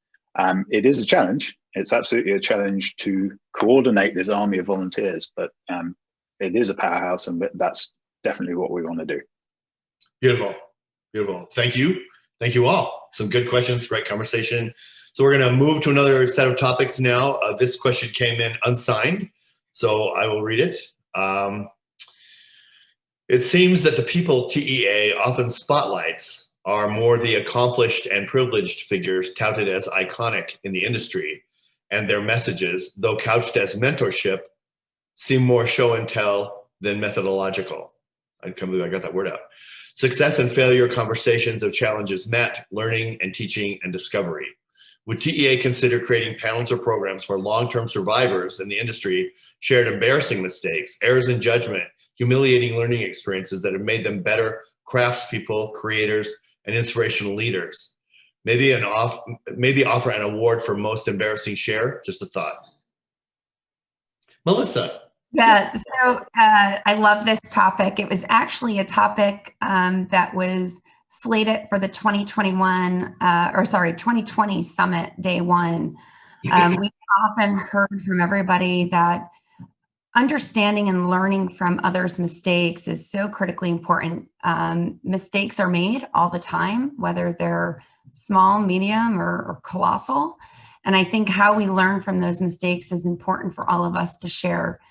It is a challenge. It's absolutely a challenge to coordinate this army of volunteers, but it is a powerhouse, and that's definitely what we want to do. Beautiful. Beautiful. Thank you. Thank you all. Some good questions, great conversation. So we're going to move to another set of topics now. This question came in unsigned, so I will read it. It seems that the people TEA often spotlights are more the accomplished and privileged figures touted as iconic in the industry, and their messages, though couched as mentorship, seem more show and tell than methodological. I can't believe I got that word out. Success and failure conversations of challenges met, learning and teaching and discovery. Would TEA consider creating panels or programs where long-term survivors in the industry shared embarrassing mistakes, errors in judgment, humiliating learning experiences that have made them better craftspeople, creators, and inspirational leaders? Maybe offer an award for most embarrassing share? Just a thought. Melissa. Yeah, so I love this topic. It was actually a topic that was slated for the 2020 Summit Day 1. We often heard from everybody that understanding and learning from others' mistakes is so critically important. Mistakes are made all the time, whether they're small, medium, or colossal. And I think how we learn from those mistakes is important for all of us to share.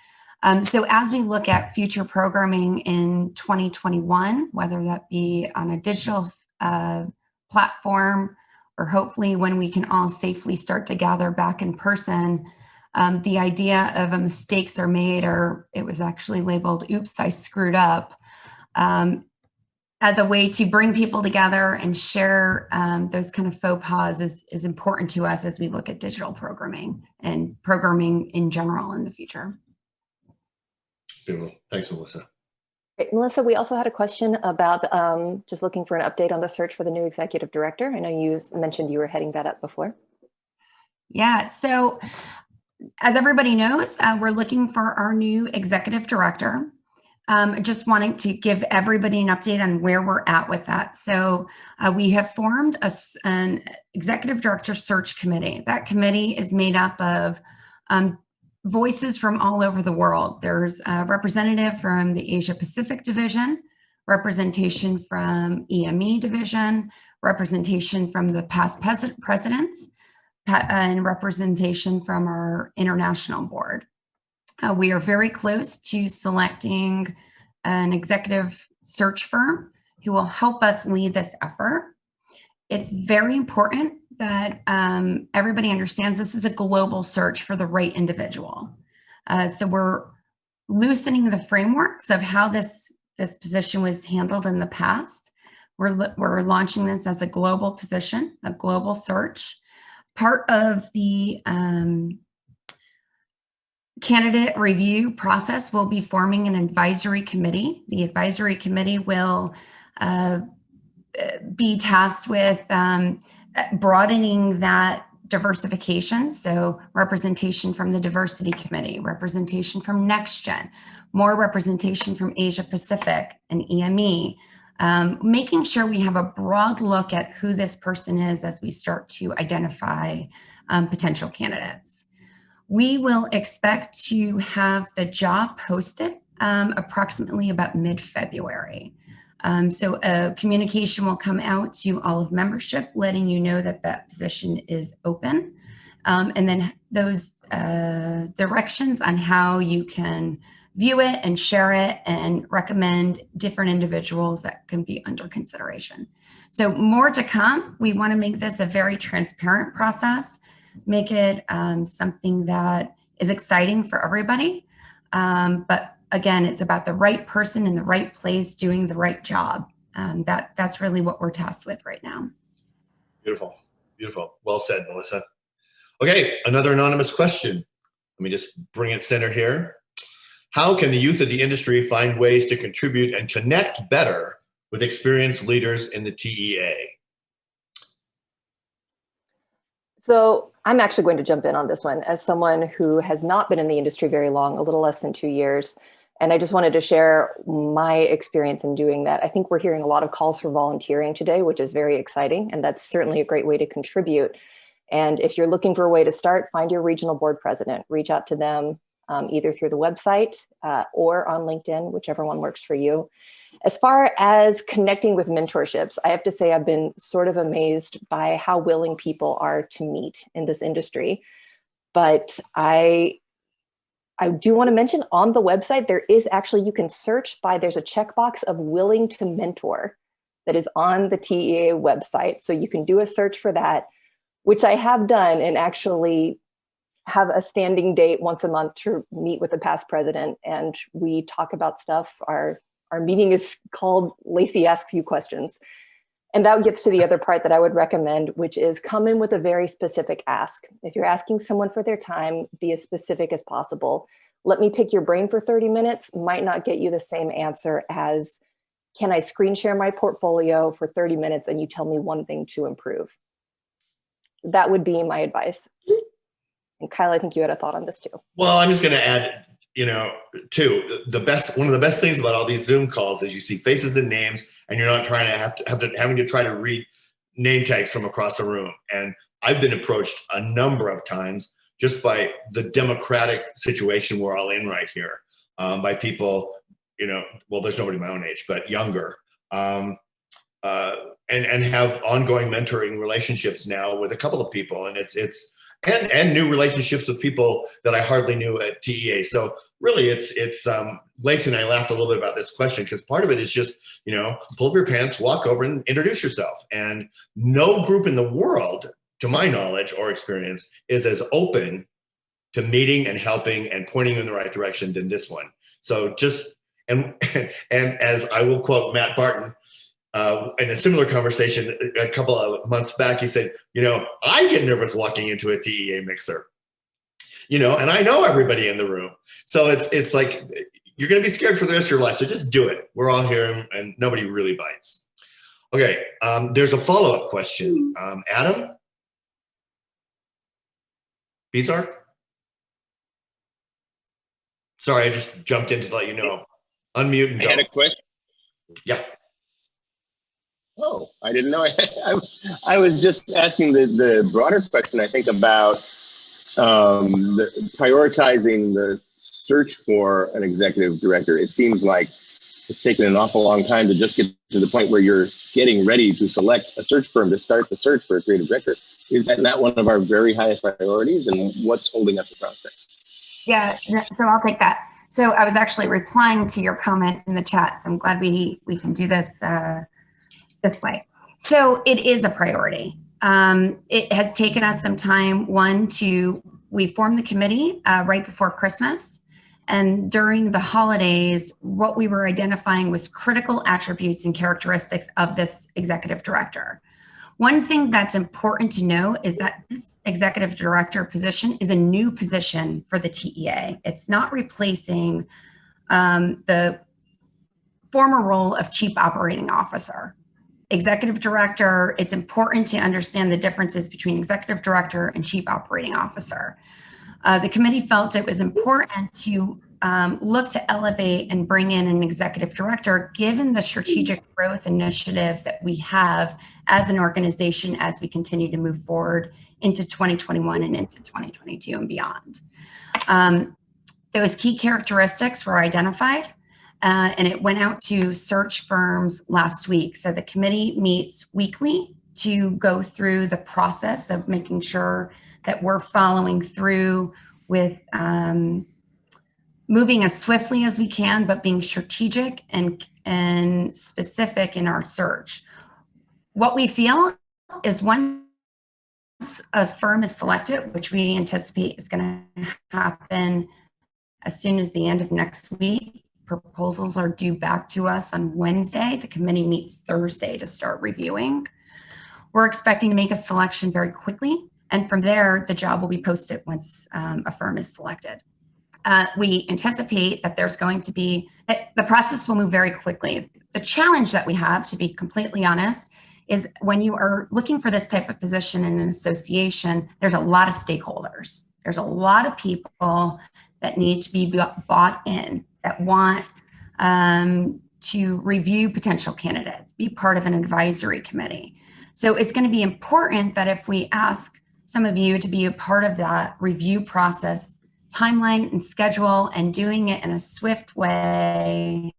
So as we look at future programming in 2021, whether that be on a digital platform, or hopefully when we can all safely start to gather back in person, the idea of a mistakes are made, or it was actually labeled, oops, I screwed up, as a way to bring people together and share those kind of faux pas is important to us as we look at digital programming and programming in general in the future. Thanks, Melissa. Great. Melissa, we also had a question about just looking for an update on the search for the new executive director. I know you mentioned you were heading that up before. Yeah, so as everybody knows, we're looking for our new executive director. Just wanting to give everybody an update on where we're at with that. So we have formed an executive director search committee. That committee is made up of voices from all over the world. There's a representative from the Asia Pacific division, representation from EME division, representation from the past presidents, and representation from our international board. We are very close to selecting an executive search firm who will help us lead this effort. It's very important that everybody understands this is a global search for the right individual. So we're loosening the frameworks of how this position was handled in the past. We're launching this as a global position, a global search. Part of the candidate review process will be forming an advisory committee. The advisory committee will be tasked with broadening that diversification. So representation from the diversity committee, representation from NextGen, more representation from Asia Pacific and EME, making sure we have a broad look at who this person is as we start to identify potential candidates. We will expect to have the job posted approximately about mid-February. So a communication will come out to all of membership, letting you know that that position is open. And then those directions on how you can view it and share it and recommend different individuals that can be under consideration. So more to come. We want to make this a very transparent process, make it something that is exciting for everybody. But again, it's about the right person in the right place doing the right job. That's really what we're tasked with right now. Beautiful, beautiful. Well said, Melissa. Okay, another anonymous question. Let me just bring it center here. How can the youth of the industry find ways to contribute and connect better with experienced leaders in the TEA? So I'm actually going to jump in on this one as someone who has not been in the industry very long, a little less than 2 years. And I just wanted to share my experience in doing that. I think we're hearing a lot of calls for volunteering today, which is very exciting. And that's certainly a great way to contribute. And if you're looking for a way to start, find your regional board president, reach out to them either through the website or on LinkedIn, whichever one works for you. As far as connecting with mentorships, I have to say I've been sort of amazed by how willing people are to meet in this industry. But I do want to mention on the website, there is actually, you can search by, there's a checkbox of willing to mentor that is on the TEA website. So you can do a search for that, which I have done, and actually have a standing date once a month to meet with the past president. And we talk about stuff. Our meeting is called Lacy Asks You Questions. And that gets to the other part that I would recommend, which is come in with a very specific ask. If you're asking someone for their time, be as specific as possible. Let me pick your brain for 30 minutes might not get you the same answer as, can I screen share my portfolio for 30 minutes and you tell me one thing to improve? That would be my advice. And Kyle, I think you had a thought on this too. Well, I'm just going to add, too, one of the best things about all these Zoom calls is you see faces and names, and you're not trying to having to try to read name tags from across the room. And I've been approached a number of times just by the democratic situation we're all in right here, by people, well, there's nobody my own age, but younger, and have ongoing mentoring relationships now with a couple of people, and and new relationships with people that I hardly knew at TEA. So really, it's Lacy and I laughed a little bit about this question because part of it is just, pull up your pants, walk over and introduce yourself. And no group in the world, to my knowledge or experience, is as open to meeting and helping and pointing you in the right direction than this one. So and as I will quote Matt Barton, in a similar conversation a couple of months back, he said, I get nervous walking into a TEA mixer, and I know everybody in the room. So it's like, you're going to be scared for the rest of your life. So just do it. We're all here and nobody really bites. Okay. There's a follow-up question. Adam? Bizarre? Sorry, I just jumped in to let you know. Unmute and go. I had a question. Yeah. Oh, I didn't know. I was just asking the broader question, I think, about prioritizing the search for an executive director. It seems like it's taken an awful long time to just get to the point where you're getting ready to select a search firm to start the search for a creative director. Is that not one of our very highest priorities, and what's holding up the process? Yeah, so I'll take that. So I was actually replying to your comment in the chat, so I'm glad we can do this this way. So it is a priority. It has taken us some time. We formed the committee right before Christmas. And during the holidays, what we were identifying was critical attributes and characteristics of this executive director. One thing that's important to know is that this executive director position is a new position for the TEA. It's not replacing the former role of chief operating officer. Executive director, it's important to understand the differences between executive director and chief operating officer. The committee felt it was important to look to elevate and bring in an executive director given the strategic growth initiatives that we have as an organization as we continue to move forward into 2021 and into 2022 and beyond. Those key characteristics were identified. And it went out to search firms last week. So the committee meets weekly to go through the process of making sure that we're following through with moving as swiftly as we can, but being strategic and specific in our search. What we feel is once a firm is selected, which we anticipate is going to happen as soon as the end of next week, proposals are due back to us on Wednesday. The committee meets Thursday to start reviewing. We're expecting to make a selection very quickly, and from there, the job will be posted once a firm is selected. We anticipate that there's going to be, the process will move very quickly. The challenge that we have, to be completely honest, is when you are looking for this type of position in an association, there's a lot of stakeholders. There's a lot of people that need to be bought in, that want to review potential candidates, be part of an advisory committee. So it's going to be important that if we ask some of you to be a part of that review process, timeline and schedule, and doing it in a swift way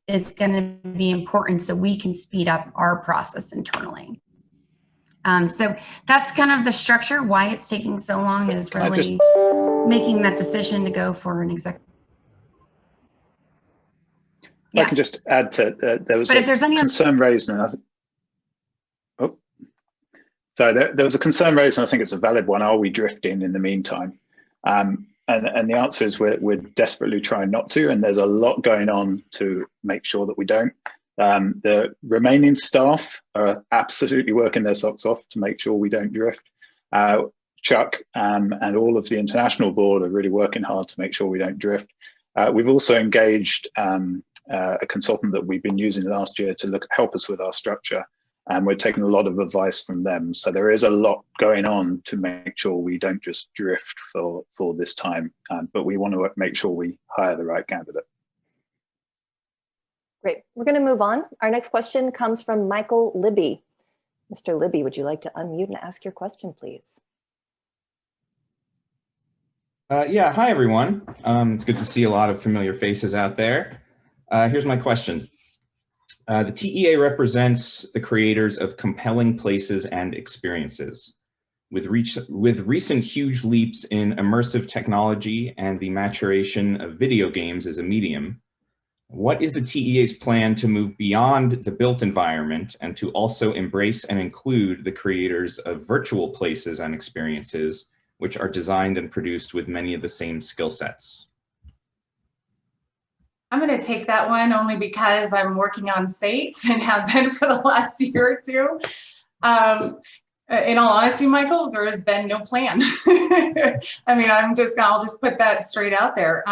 is going to be important so we can speed up our process internally. So that's kind of the structure. Why it's taking so long is really making that decision to go for an executive. I can just add to there was a concern raised, and I think, there was a concern raised, and I think it's a valid one. Are we drifting in the meantime? And the answer is we're desperately trying not to, and there's a lot going on to make sure that we don't. The remaining staff are absolutely working their socks off to make sure we don't drift. Chuck and all of the international board are really working hard to make sure we don't drift. We've also engaged a consultant that we've been using last year to help us with our structure, and we're taking a lot of advice from them. So there is a lot going on to make sure we don't just drift for this time, but we want to make sure we hire the right candidate. Great. We're going to move on. Our next question comes from Michael Libby. Mr. Libby, would you like to unmute and ask your question, please? Yeah, hi, everyone. It's good to see a lot of familiar faces out there. Here's my question. The TEA represents the creators of compelling places and experiences. With recent huge leaps in immersive technology and the maturation of video games as a medium, what is the TEA's plan to move beyond the built environment and to also embrace and include the creators of virtual places and experiences, which are designed and produced with many of the same skill sets? I'm going to take that one only because I'm working on SATE and have been for the last year or two. In all honesty, Michael, there has been no plan. I mean, I'll just put that straight out there.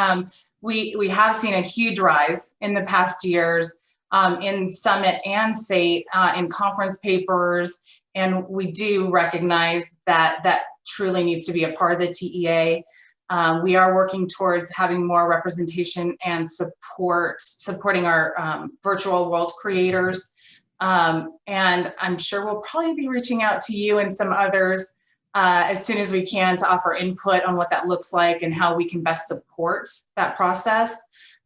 We have seen a huge rise in the past years in Summit and SATE, in conference papers, and we do recognize that that truly needs to be a part of the TEA. We are working towards having more representation and supporting our virtual world creators. And I'm sure we'll probably be reaching out to you and some others as soon as we can to offer input on what that looks like and how we can best support that process.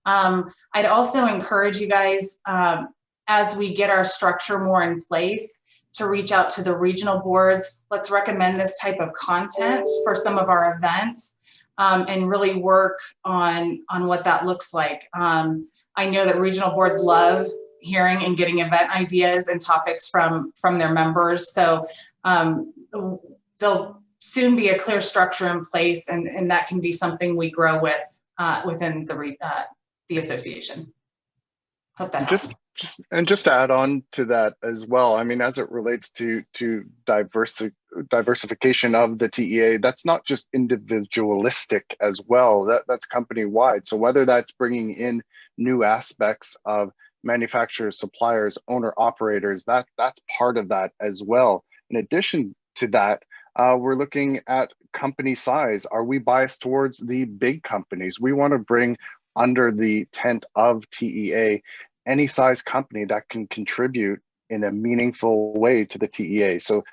I'd also encourage you guys, as we get our structure more in place, to reach out to the regional boards. Let's recommend this type of content for some of our events. And really work on what that looks like. I know that regional boards love hearing and getting event ideas and topics from their members. So there'll soon be a clear structure in place, and that can be something we grow with within the association. Hope that helps. Just to add on to that as well, I mean, as it relates to diversification of the TEA, that's not just individualistic as well, that's company wide. So whether that's bringing in new aspects of manufacturers, suppliers, owner operators, that's part of that as well. In addition to that, we're looking at company size. Are we biased towards the big companies? We want to bring under the tent of TEA any size company that can contribute in a meaningful way to the TEA. So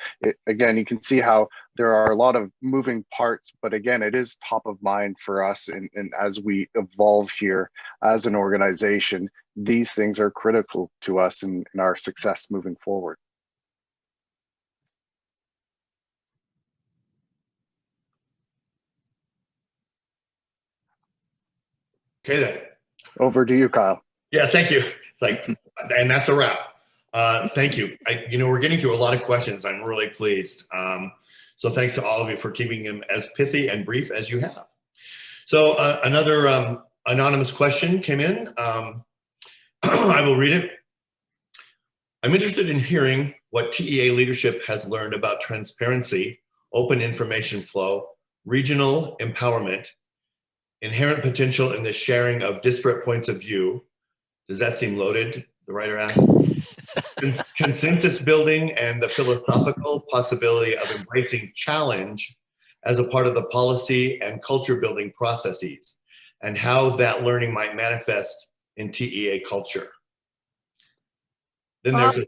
again, you can see how there are a lot of moving parts, but again, it is top of mind for us. And as we evolve here as an organization, these things are critical to us in our success moving forward. Okay then. Over to you, Kyle. Yeah, thank you. It's like, and that's a wrap. Thank you. We're getting through a lot of questions. I'm really pleased. So thanks to all of you for keeping them as pithy and brief as you have. So another anonymous question came in. I will read it. I'm interested in hearing what TEA leadership has learned about transparency, open information flow, regional empowerment, inherent potential in the sharing of disparate points of view. Does that seem loaded? The writer asked. Consensus building and the philosophical possibility of embracing challenge as a part of the policy and culture building processes, and how that learning might manifest in TEA culture. Then there's a,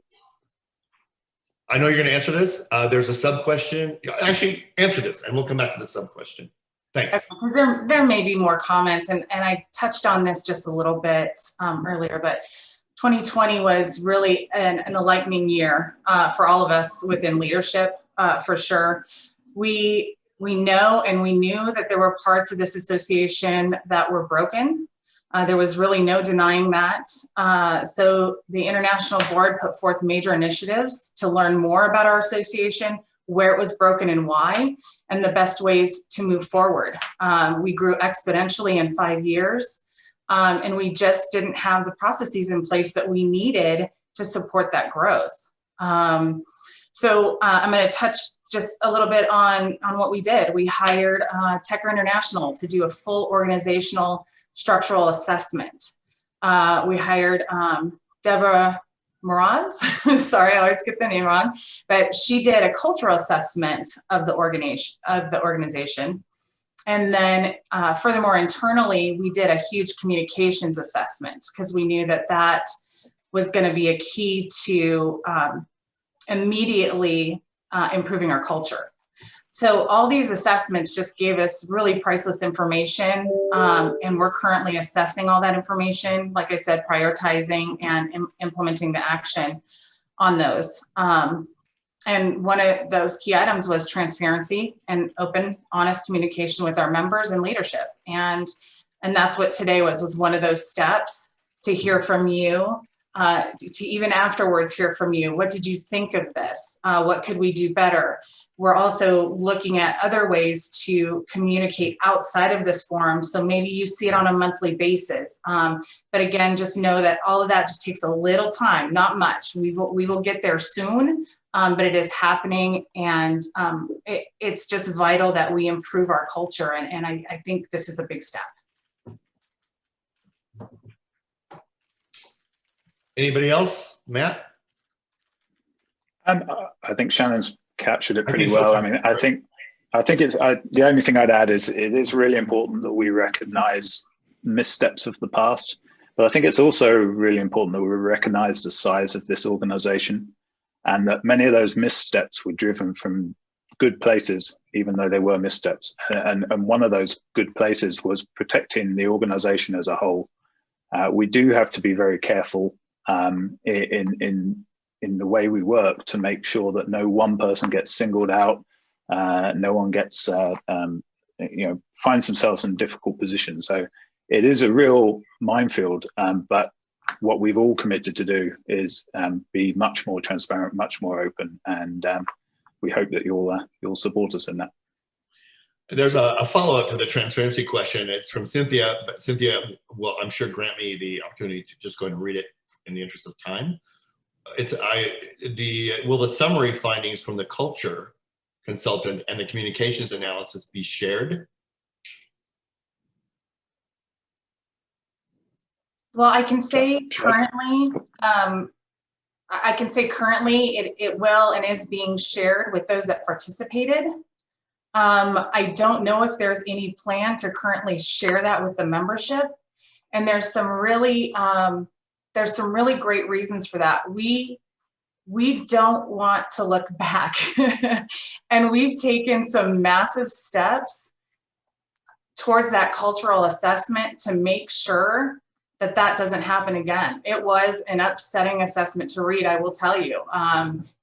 I know you're going to answer this. There's a sub question. Actually, answer this, and we'll come back to the sub question. Thanks. There may be more comments, and I touched on this just a little bit earlier, but 2020 was really an enlightening year for all of us within leadership, for sure. We know and we knew that there were parts of this association that were broken. There was really no denying that. So the International Board put forth major initiatives to learn more about our association, where it was broken and why, and the best ways to move forward. We grew exponentially in 5 years, and we just didn't have the processes in place that we needed to support that growth. So I'm going to touch just a little bit on what we did. We hired Tecker International to do a full organizational structural assessment. We hired Deborah Moraz, sorry, I always get the name wrong, but she did a cultural assessment of the organization. And then furthermore, internally, we did a huge communications assessment because we knew that that was going to be a key to immediately improving our culture. So all these assessments just gave us really priceless information, and we're currently assessing all that information, like I said, prioritizing and implementing the action on those. And one of those key items was transparency and open, honest communication with our members and leadership. And that's what today was one of those steps, to hear from you, to even afterwards hear from you. What did you think of this? What could we do better? We're also looking at other ways to communicate outside of this forum. So maybe you see it on a monthly basis. But again, just know that all of that just takes a little time, not much. We will get there soon, but it is happening. And it's just vital that we improve our culture. And I think this is a big step. Anybody else? Matt? I think Shannon's captured it pretty well. I mean, I think it's the only thing I'd add is it is really important that we recognize missteps of the past, but I think it's also really important that we recognize the size of this organization, and that many of those missteps were driven from good places, even though they were missteps. And one of those good places was protecting the organization as a whole. We do have to be very careful in the way we work to make sure that no one person gets singled out, no one gets finds themselves in difficult positions. So it is a real minefield, but what we've all committed to do is be much more transparent, much more open, and we hope that you'll support us in that. There's a follow-up to the transparency question. It's from Cynthia, but Cynthia will, I'm sure, grant me the opportunity to just go ahead and read it in the interest of time. Will the summary findings from the culture consultant and the communications analysis be shared? Well, I can say currently, it will and is being shared with those that participated. I don't know if there's any plan to currently share that with the membership, and there's some really great reasons for that. We don't want to look back, and we've taken some massive steps towards that cultural assessment to make sure that that doesn't happen again. It was an upsetting assessment to read, I will tell you.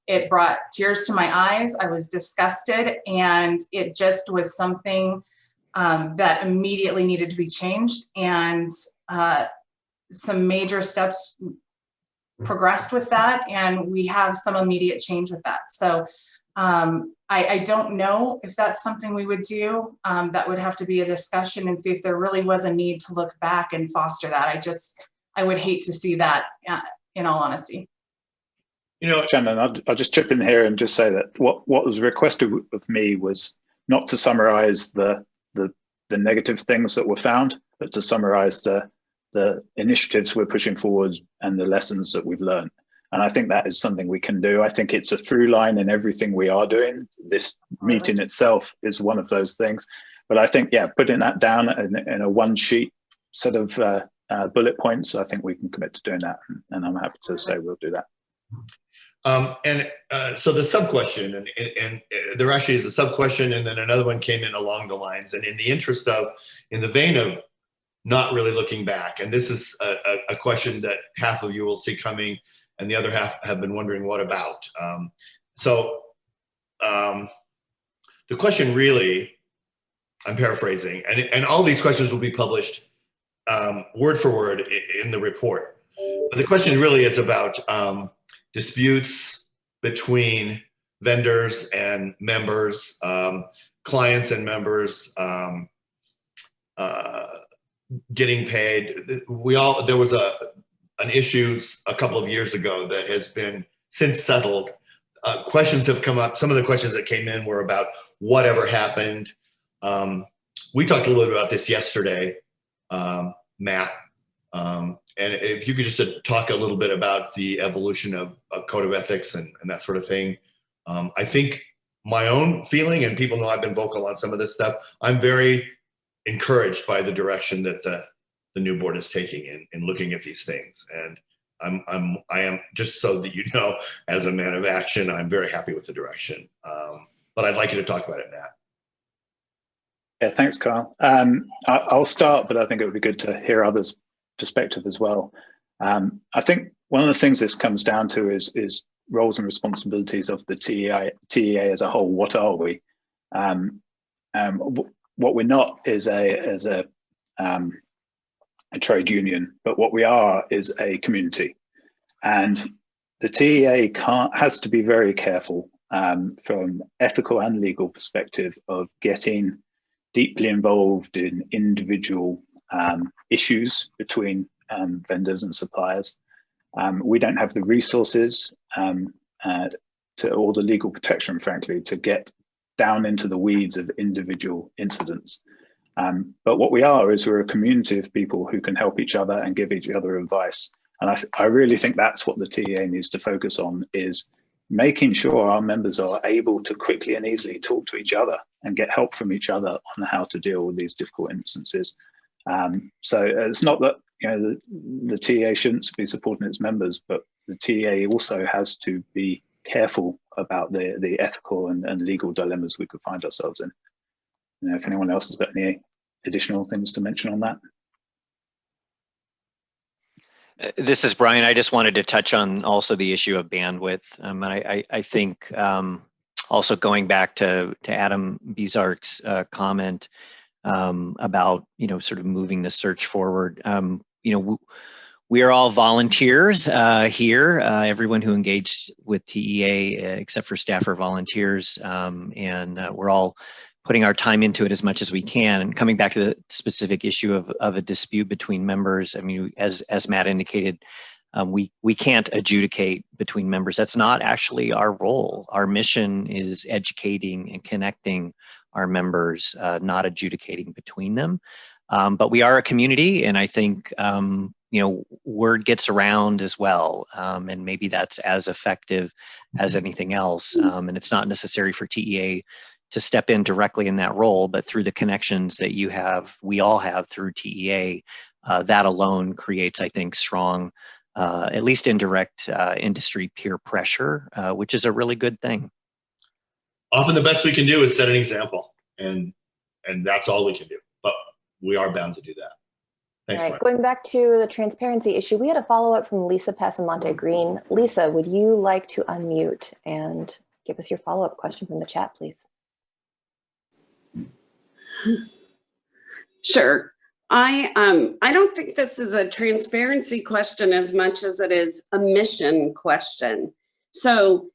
It brought tears to my eyes. I was disgusted, and it just was something that immediately needed to be changed. And some major steps progressed with that, and we have some immediate change with that. So I don't know if that's something we would do. That would have to be a discussion and see if there really was a need to look back and foster that. I would hate to see that, in all honesty. You know, Shannon, I'll just chip in here and just say that what was requested of me was not to summarize the negative things that were found, but to summarize the initiatives we're pushing forward and the lessons that we've learned. And I think that is something we can do. I think it's a through line in everything we are doing. This meeting itself is one of those things. But I think, yeah, putting that down in a one sheet set of bullet points, I think we can commit to doing that. And I'm happy to say we'll do that. So the sub question, and there actually is a sub question, and then another one came in along the lines. And in the interest of, in the vein of not really looking back, and this is a question that half of you will see coming, and the other half have been wondering what about. The question really, I'm paraphrasing, and all these questions will be published word for word in the report. But the question really is about disputes between vendors and members, clients and members, getting paid. There was an issue a couple of years ago that has been since settled. Questions have come up. Some of the questions that came in were about whatever happened. We talked a little bit about this yesterday, Matt. And if you could just talk a little bit about the evolution of a code of ethics and that sort of thing. I think my own feeling, and people know I've been vocal on some of this stuff, I'm very encouraged by the direction that the new board is taking in looking at these things. And I am, just so that you know, as a man of action, I'm very happy with the direction. But I'd like you to talk about it, Matt. Yeah, thanks, Kyle. I'll start, but I think it would be good to hear others' perspective as well. I think one of the things this comes down to is roles and responsibilities of the TEA as a whole. What are we? What we're not is a trade union, but what we are is a community. And the TEA has to be very careful from ethical and legal perspective of getting deeply involved in individual issues between vendors and suppliers. We don't have the resources or the legal protection, frankly, to get down into the weeds of individual incidents. But what we are is we're a community of people who can help each other and give each other advice. And I really think that's what the TEA needs to focus on, is making sure our members are able to quickly and easily talk to each other and get help from each other on how to deal with these difficult instances. So it's not that the TEA shouldn't be supporting its members, but the TEA also has to be careful about the ethical and legal dilemmas we could find ourselves in. If anyone else has got any additional things to mention on that. This is Brian. I just wanted to touch on also the issue of bandwidth. I think also going back to Adam Bizark's comment about sort of moving the search forward. We are all volunteers here. Everyone who engaged with TEA, except for staff, are volunteers, and we're all putting our time into it as much as we can. And coming back to the specific issue of a dispute between members, I mean, as Matt indicated, we can't adjudicate between members. That's not actually our role. Our mission is educating and connecting our members, not adjudicating between them. But we are a community, and I think word gets around as well, and maybe that's as effective as anything else. And it's not necessary for TEA to step in directly in that role, but through the connections that you have, we all have through TEA, that alone creates, I think, strong, at least indirect industry peer pressure, which is a really good thing. Often the best we can do is set an example, and that's all we can do, but we are bound to do that. Thanks, all right, Mark. going back to the transparency issue, we had a follow-up from Lisa Passamonte Green. Lisa, would you like to unmute and give us your follow-up question from the chat, please? Sure. I don't think this is a transparency question as much as it is a mission question. So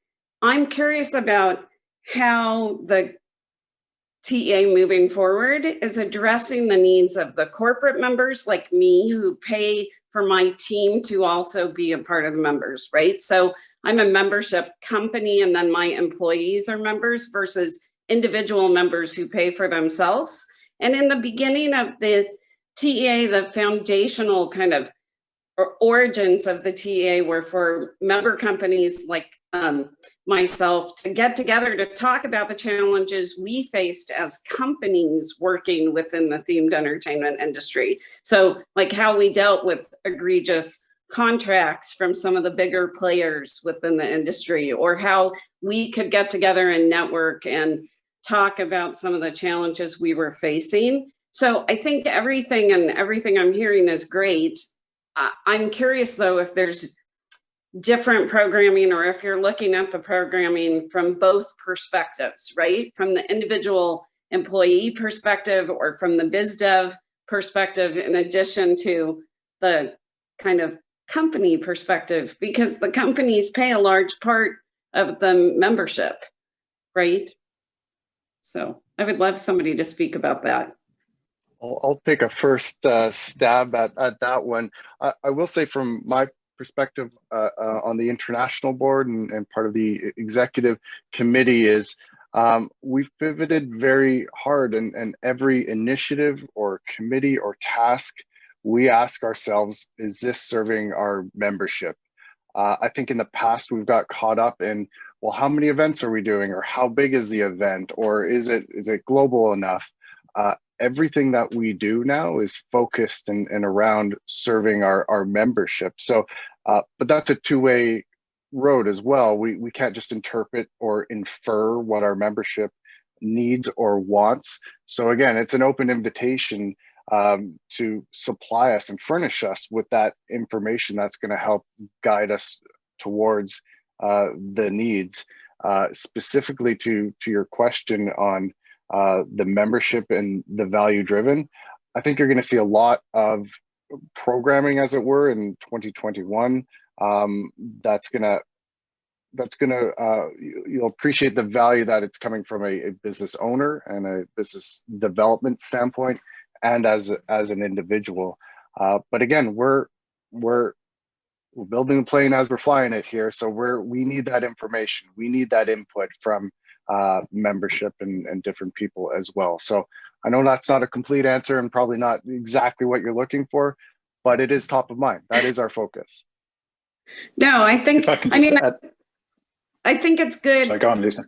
I'm curious about how the TEA moving forward is addressing the needs of the corporate members like me who pay for my team to also be a part of the members, right? So I'm a membership company and then my employees are members versus individual members who pay for themselves. And in the beginning of the TEA, the foundational kind of origins of the TEA were for member companies like myself to get together to talk about the challenges we faced as companies working within the themed entertainment industry. So like how we dealt with egregious contracts from some of the bigger players within the industry, or how we could get together and network and talk about some of the challenges we were facing. So I think everything I'm hearing is great. I'm curious though, if there's different programming or if you're looking at the programming from both perspectives, right? From the individual employee perspective or from the biz dev perspective, in addition to the kind of company perspective, because the companies pay a large part of the membership, right? So I would love somebody to speak about that. I'll take a first stab at that one. I will say from my perspective on the international board and part of the executive committee is we've pivoted very hard, and every initiative or committee or task, we ask ourselves, is this serving our membership? I think in the past we've got caught up in, well, how many events are we doing, or how big is the event, or is it global enough? Everything that we do now is focused and around serving our membership. So, but that's a two-way road as well. We can't just interpret or infer what our membership needs or wants. So again, it's an open invitation to supply us and furnish us with that information that's going to help guide us towards the needs. Specifically to your question on the membership and the value driven, I think you're going to see a lot of programming, as it were, in 2021. That's gonna you'll appreciate the value that it's coming from a business owner and a business development standpoint, and as an individual. But again, we're building the plane as we're flying it here, so we need that information. We need that input from membership and different people as well. So I know that's not a complete answer and probably not exactly what you're looking for, but it is top of mind. That is our focus. No, I think, I think it's good. Sorry, go on, Lisa.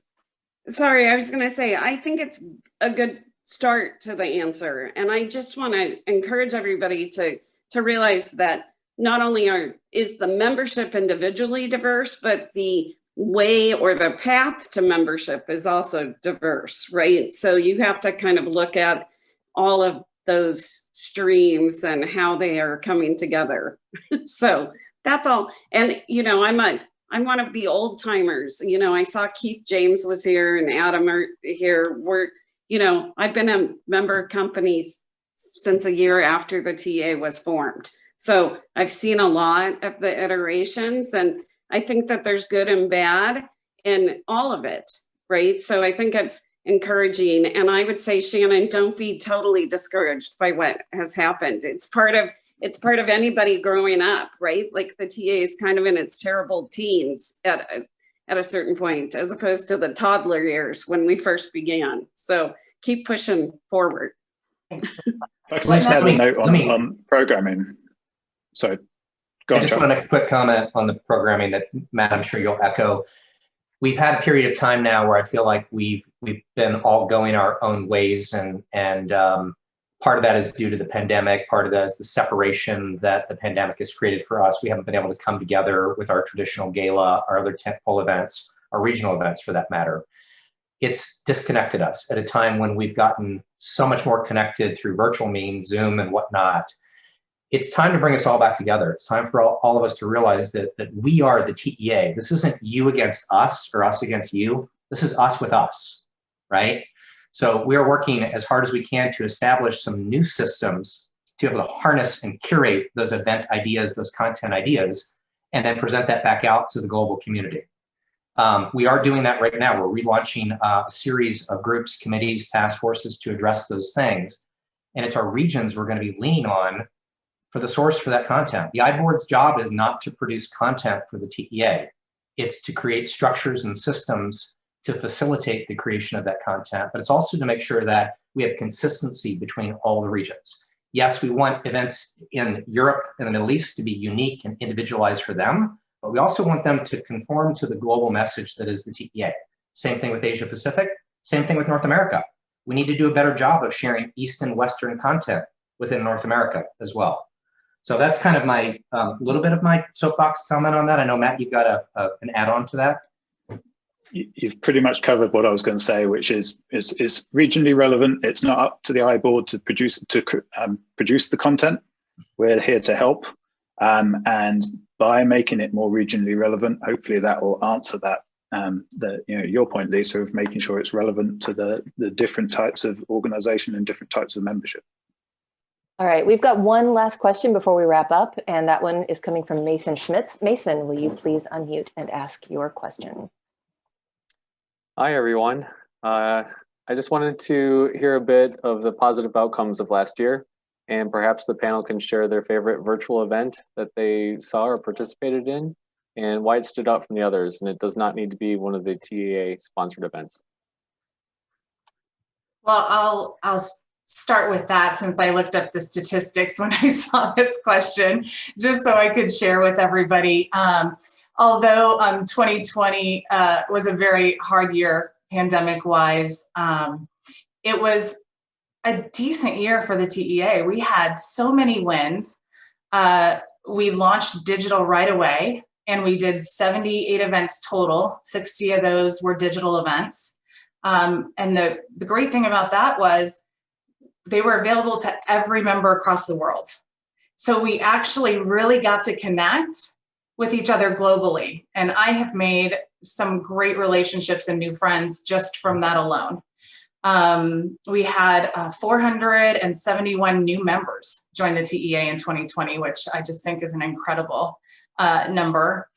Sorry, I was going to say, I think it's a good start to the answer. And I just want to encourage everybody to realize that not only is the membership individually diverse, but the way or the path to membership is also diverse, right? So you have to kind of look at all of those streams and how they are coming together. So that's all. And, you know, I'm one of the old timers. You know, I saw Keith James was here and Adam are here. I've been a member of companies since a year after the TA was formed. So I've seen a lot of the iterations, and I think that there's good and bad in all of it, right? So I think it's encouraging. And I would say, Shannon, don't be totally discouraged by what has happened. It's part of anybody growing up, right? Like the TA is kind of in its terrible teens at a certain point, as opposed to the toddler years when we first began. So keep pushing forward. If I can just add a note on programming. So I just want to make a quick comment on the programming that, Matt, I'm sure you'll echo. We've had a period of time now where I feel like we've been all going our own ways, and part of that is due to the pandemic. Part of that is the separation that the pandemic has created for us. We haven't been able to come together with our traditional gala, our other tentpole events, our regional events for that matter. It's disconnected us at a time when we've gotten so much more connected through virtual means, Zoom and whatnot. It's time to bring us all back together. It's time for all of us to realize that we are the TEA. This isn't you against us or us against you. This is us with us, right? So we are working as hard as we can to establish some new systems to be able to harness and curate those event ideas, those content ideas, and then present that back out to the global community. We are doing that right now. We're relaunching a series of groups, committees, task forces to address those things. And it's our regions we're going to be leaning on for the source for that content. The iBoard's job is not to produce content for the TEA. It's to create structures and systems to facilitate the creation of that content, but it's also to make sure that we have consistency between all the regions. Yes, we want events in Europe and the Middle East to be unique and individualized for them, but we also want them to conform to the global message that is the TEA. Same thing with Asia Pacific, same thing with North America. We need to do a better job of sharing East and Western content within North America as well. So that's kind of my little bit of my soapbox comment on that. I know, Matt, you've got an add-on to that. You've pretty much covered what I was going to say, which is it's regionally relevant. It's not up to the iBoard to produce the content. We're here to help, and by making it more regionally relevant, hopefully that will answer that your point, Lisa, of making sure it's relevant to the different types of organization and different types of membership. All right, we've got one last question before we wrap up, and that one is coming from Mason Schmitz. Mason, will you please unmute and ask your question? Hi, everyone. I just wanted to hear a bit of the positive outcomes of last year, and perhaps the panel can share their favorite virtual event that they saw or participated in, and why it stood out from the others. And it does not need to be one of the TEA sponsored events. Well, I'll start with that, since I looked up the statistics when I saw this question, just so I could share with everybody. Although 2020 was a very hard year pandemic-wise, it was a decent year for the TEA. We had so many wins. We launched digital right away, and we did 78 events total. 60 of those were digital events. And the great thing about that was they were available to every member across the world. So we actually really got to connect with each other globally. And I have made some great relationships and new friends just from that alone. We had 471 new members join the TEA in 2020, which I just think is an incredible number.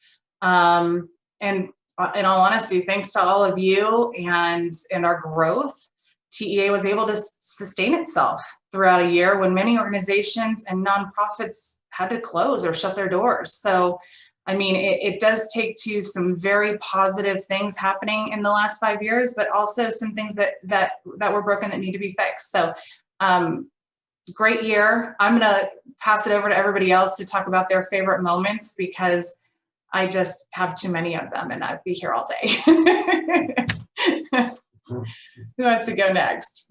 And in all honesty, thanks to all of you and our growth, TEA was able to sustain itself throughout a year when many organizations and nonprofits had to close or shut their doors. So, I mean, it does take to some very positive things happening in the last 5 years, but also some things that were broken that need to be fixed. So, great year. I'm gonna pass it over to everybody else to talk about their favorite moments, because I just have too many of them and I'd be here all day. Who wants to go next?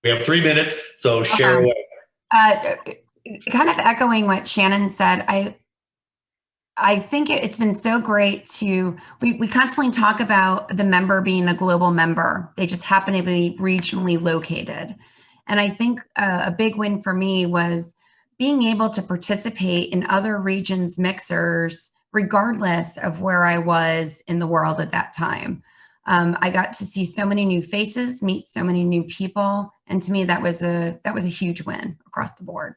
We have 3 minutes, so share away. Kind of echoing what Shannon said, I think it's been so great we constantly talk about the member being a global member. They just happen to be regionally located. And I think a big win for me was being able to participate in other regions' mixers, regardless of where I was in the world at that time. I got to see so many new faces, meet so many new people. And to me, that was a huge win across the board.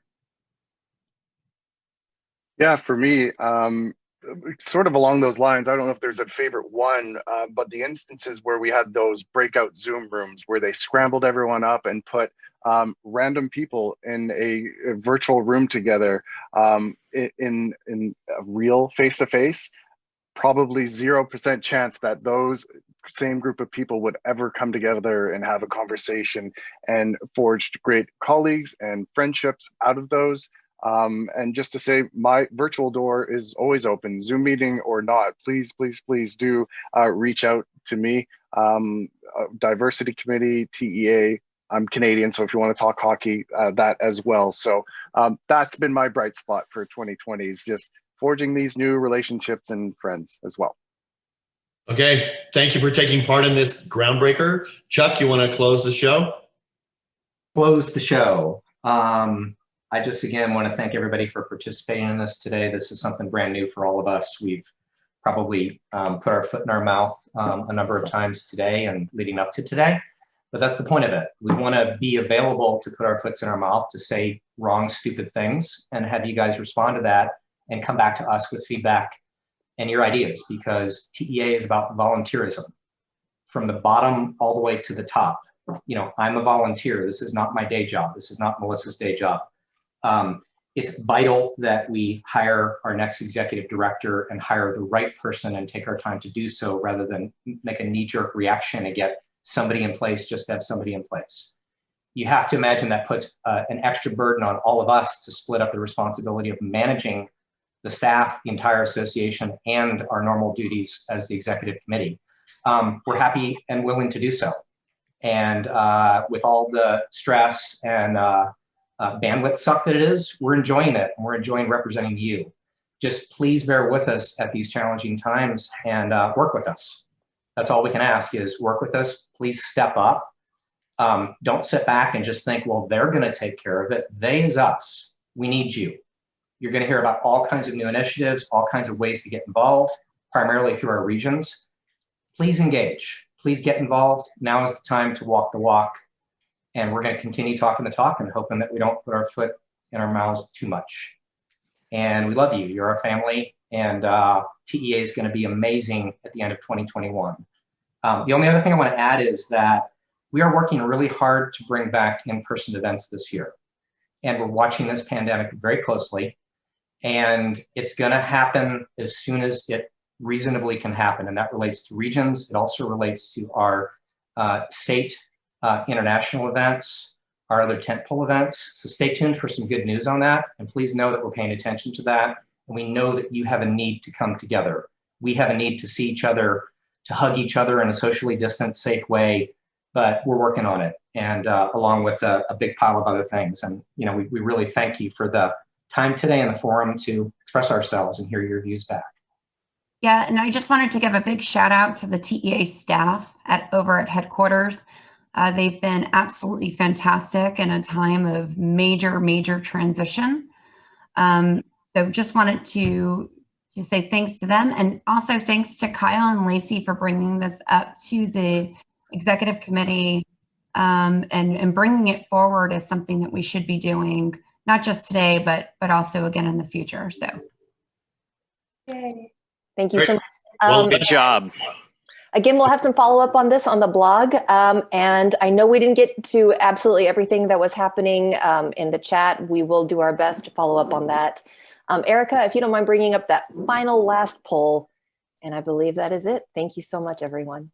Yeah, for me, sort of along those lines, I don't know if there's a favorite one, but the instances where we had those breakout Zoom rooms where they scrambled everyone up and put random people in a virtual room together in a real face-to-face, probably 0% chance that those same group of people would ever come together and have a conversation and forged great colleagues and friendships out of those. And just to say, my virtual door is always open, Zoom meeting or not. Please, please, please do reach out to me. Diversity Committee, TEA. I'm Canadian, so if you want to talk hockey, that as well. So that's been my bright spot for 2020, is just forging these new relationships and friends as well. Okay, thank you for taking part in this groundbreaker. Chuck, you want to close the show? Close the show. I just, again, want to thank everybody for participating in this today. This is something brand new for all of us. We've probably put our foot in our mouth a number of times today and leading up to today, but that's the point of it. We want to be available to put our foots in our mouth, to say wrong, stupid things, and have you guys respond to that and come back to us with feedback and your ideas, because TEA is about volunteerism from the bottom all the way to the top. You know, I'm a volunteer. This is not my day job. This is not Melissa's day job. It's vital that we hire our next executive director and hire the right person and take our time to do so rather than make a knee-jerk reaction and get somebody in place just to have somebody in place. You have to imagine that puts an extra burden on all of us to split up the responsibility of managing the staff, the entire association, and our normal duties as the executive committee. We're happy and willing to do so. And with all the stress and bandwidth suck that it is, we're enjoying it, and we're enjoying representing you. Just please bear with us at these challenging times and work with us. That's all we can ask is work with us. Please step up. Don't sit back and just think, well, they're going to take care of it. They is us. We need you. You're going to hear about all kinds of new initiatives, all kinds of ways to get involved, primarily through our regions. Please engage. Please get involved. Now is the time to walk the walk. And we're going to continue talking the talk and hoping that we don't put our foot in our mouths too much. And we love you. You're our family. And TEA is going to be amazing at the end of 2021. The only other thing I want to add is that we are working really hard to bring back in-person events this year. And we're watching this pandemic very closely. And it's going to happen as soon as it reasonably can happen. And that relates to regions. It also relates to our state international events, our other tentpole events. So stay tuned for some good news on that. And please know that we're paying attention to that. And we know that you have a need to come together. We have a need to see each other, to hug each other in a socially distant, safe way, but we're working on it. And along with a big pile of other things. And, you know, we really thank you for the time today in the forum to express ourselves and hear your views back. Yeah, and I just wanted to give a big shout out to the TEA staff over at headquarters. They've been absolutely fantastic in a time of major transition. So just wanted to say thanks to them, and also thanks to Kile and Lacy for bringing this up to the executive committee and bringing it forward as something that we should be doing, not just today, but also again in the future. So, yay. Thank you so much. Well, good job. Again, we'll have some follow-up on this on the blog. And I know we didn't get to absolutely everything that was happening in the chat. We will do our best to follow up on that. Erica, if you don't mind bringing up that final last poll, and I believe that is it. Thank you so much, everyone.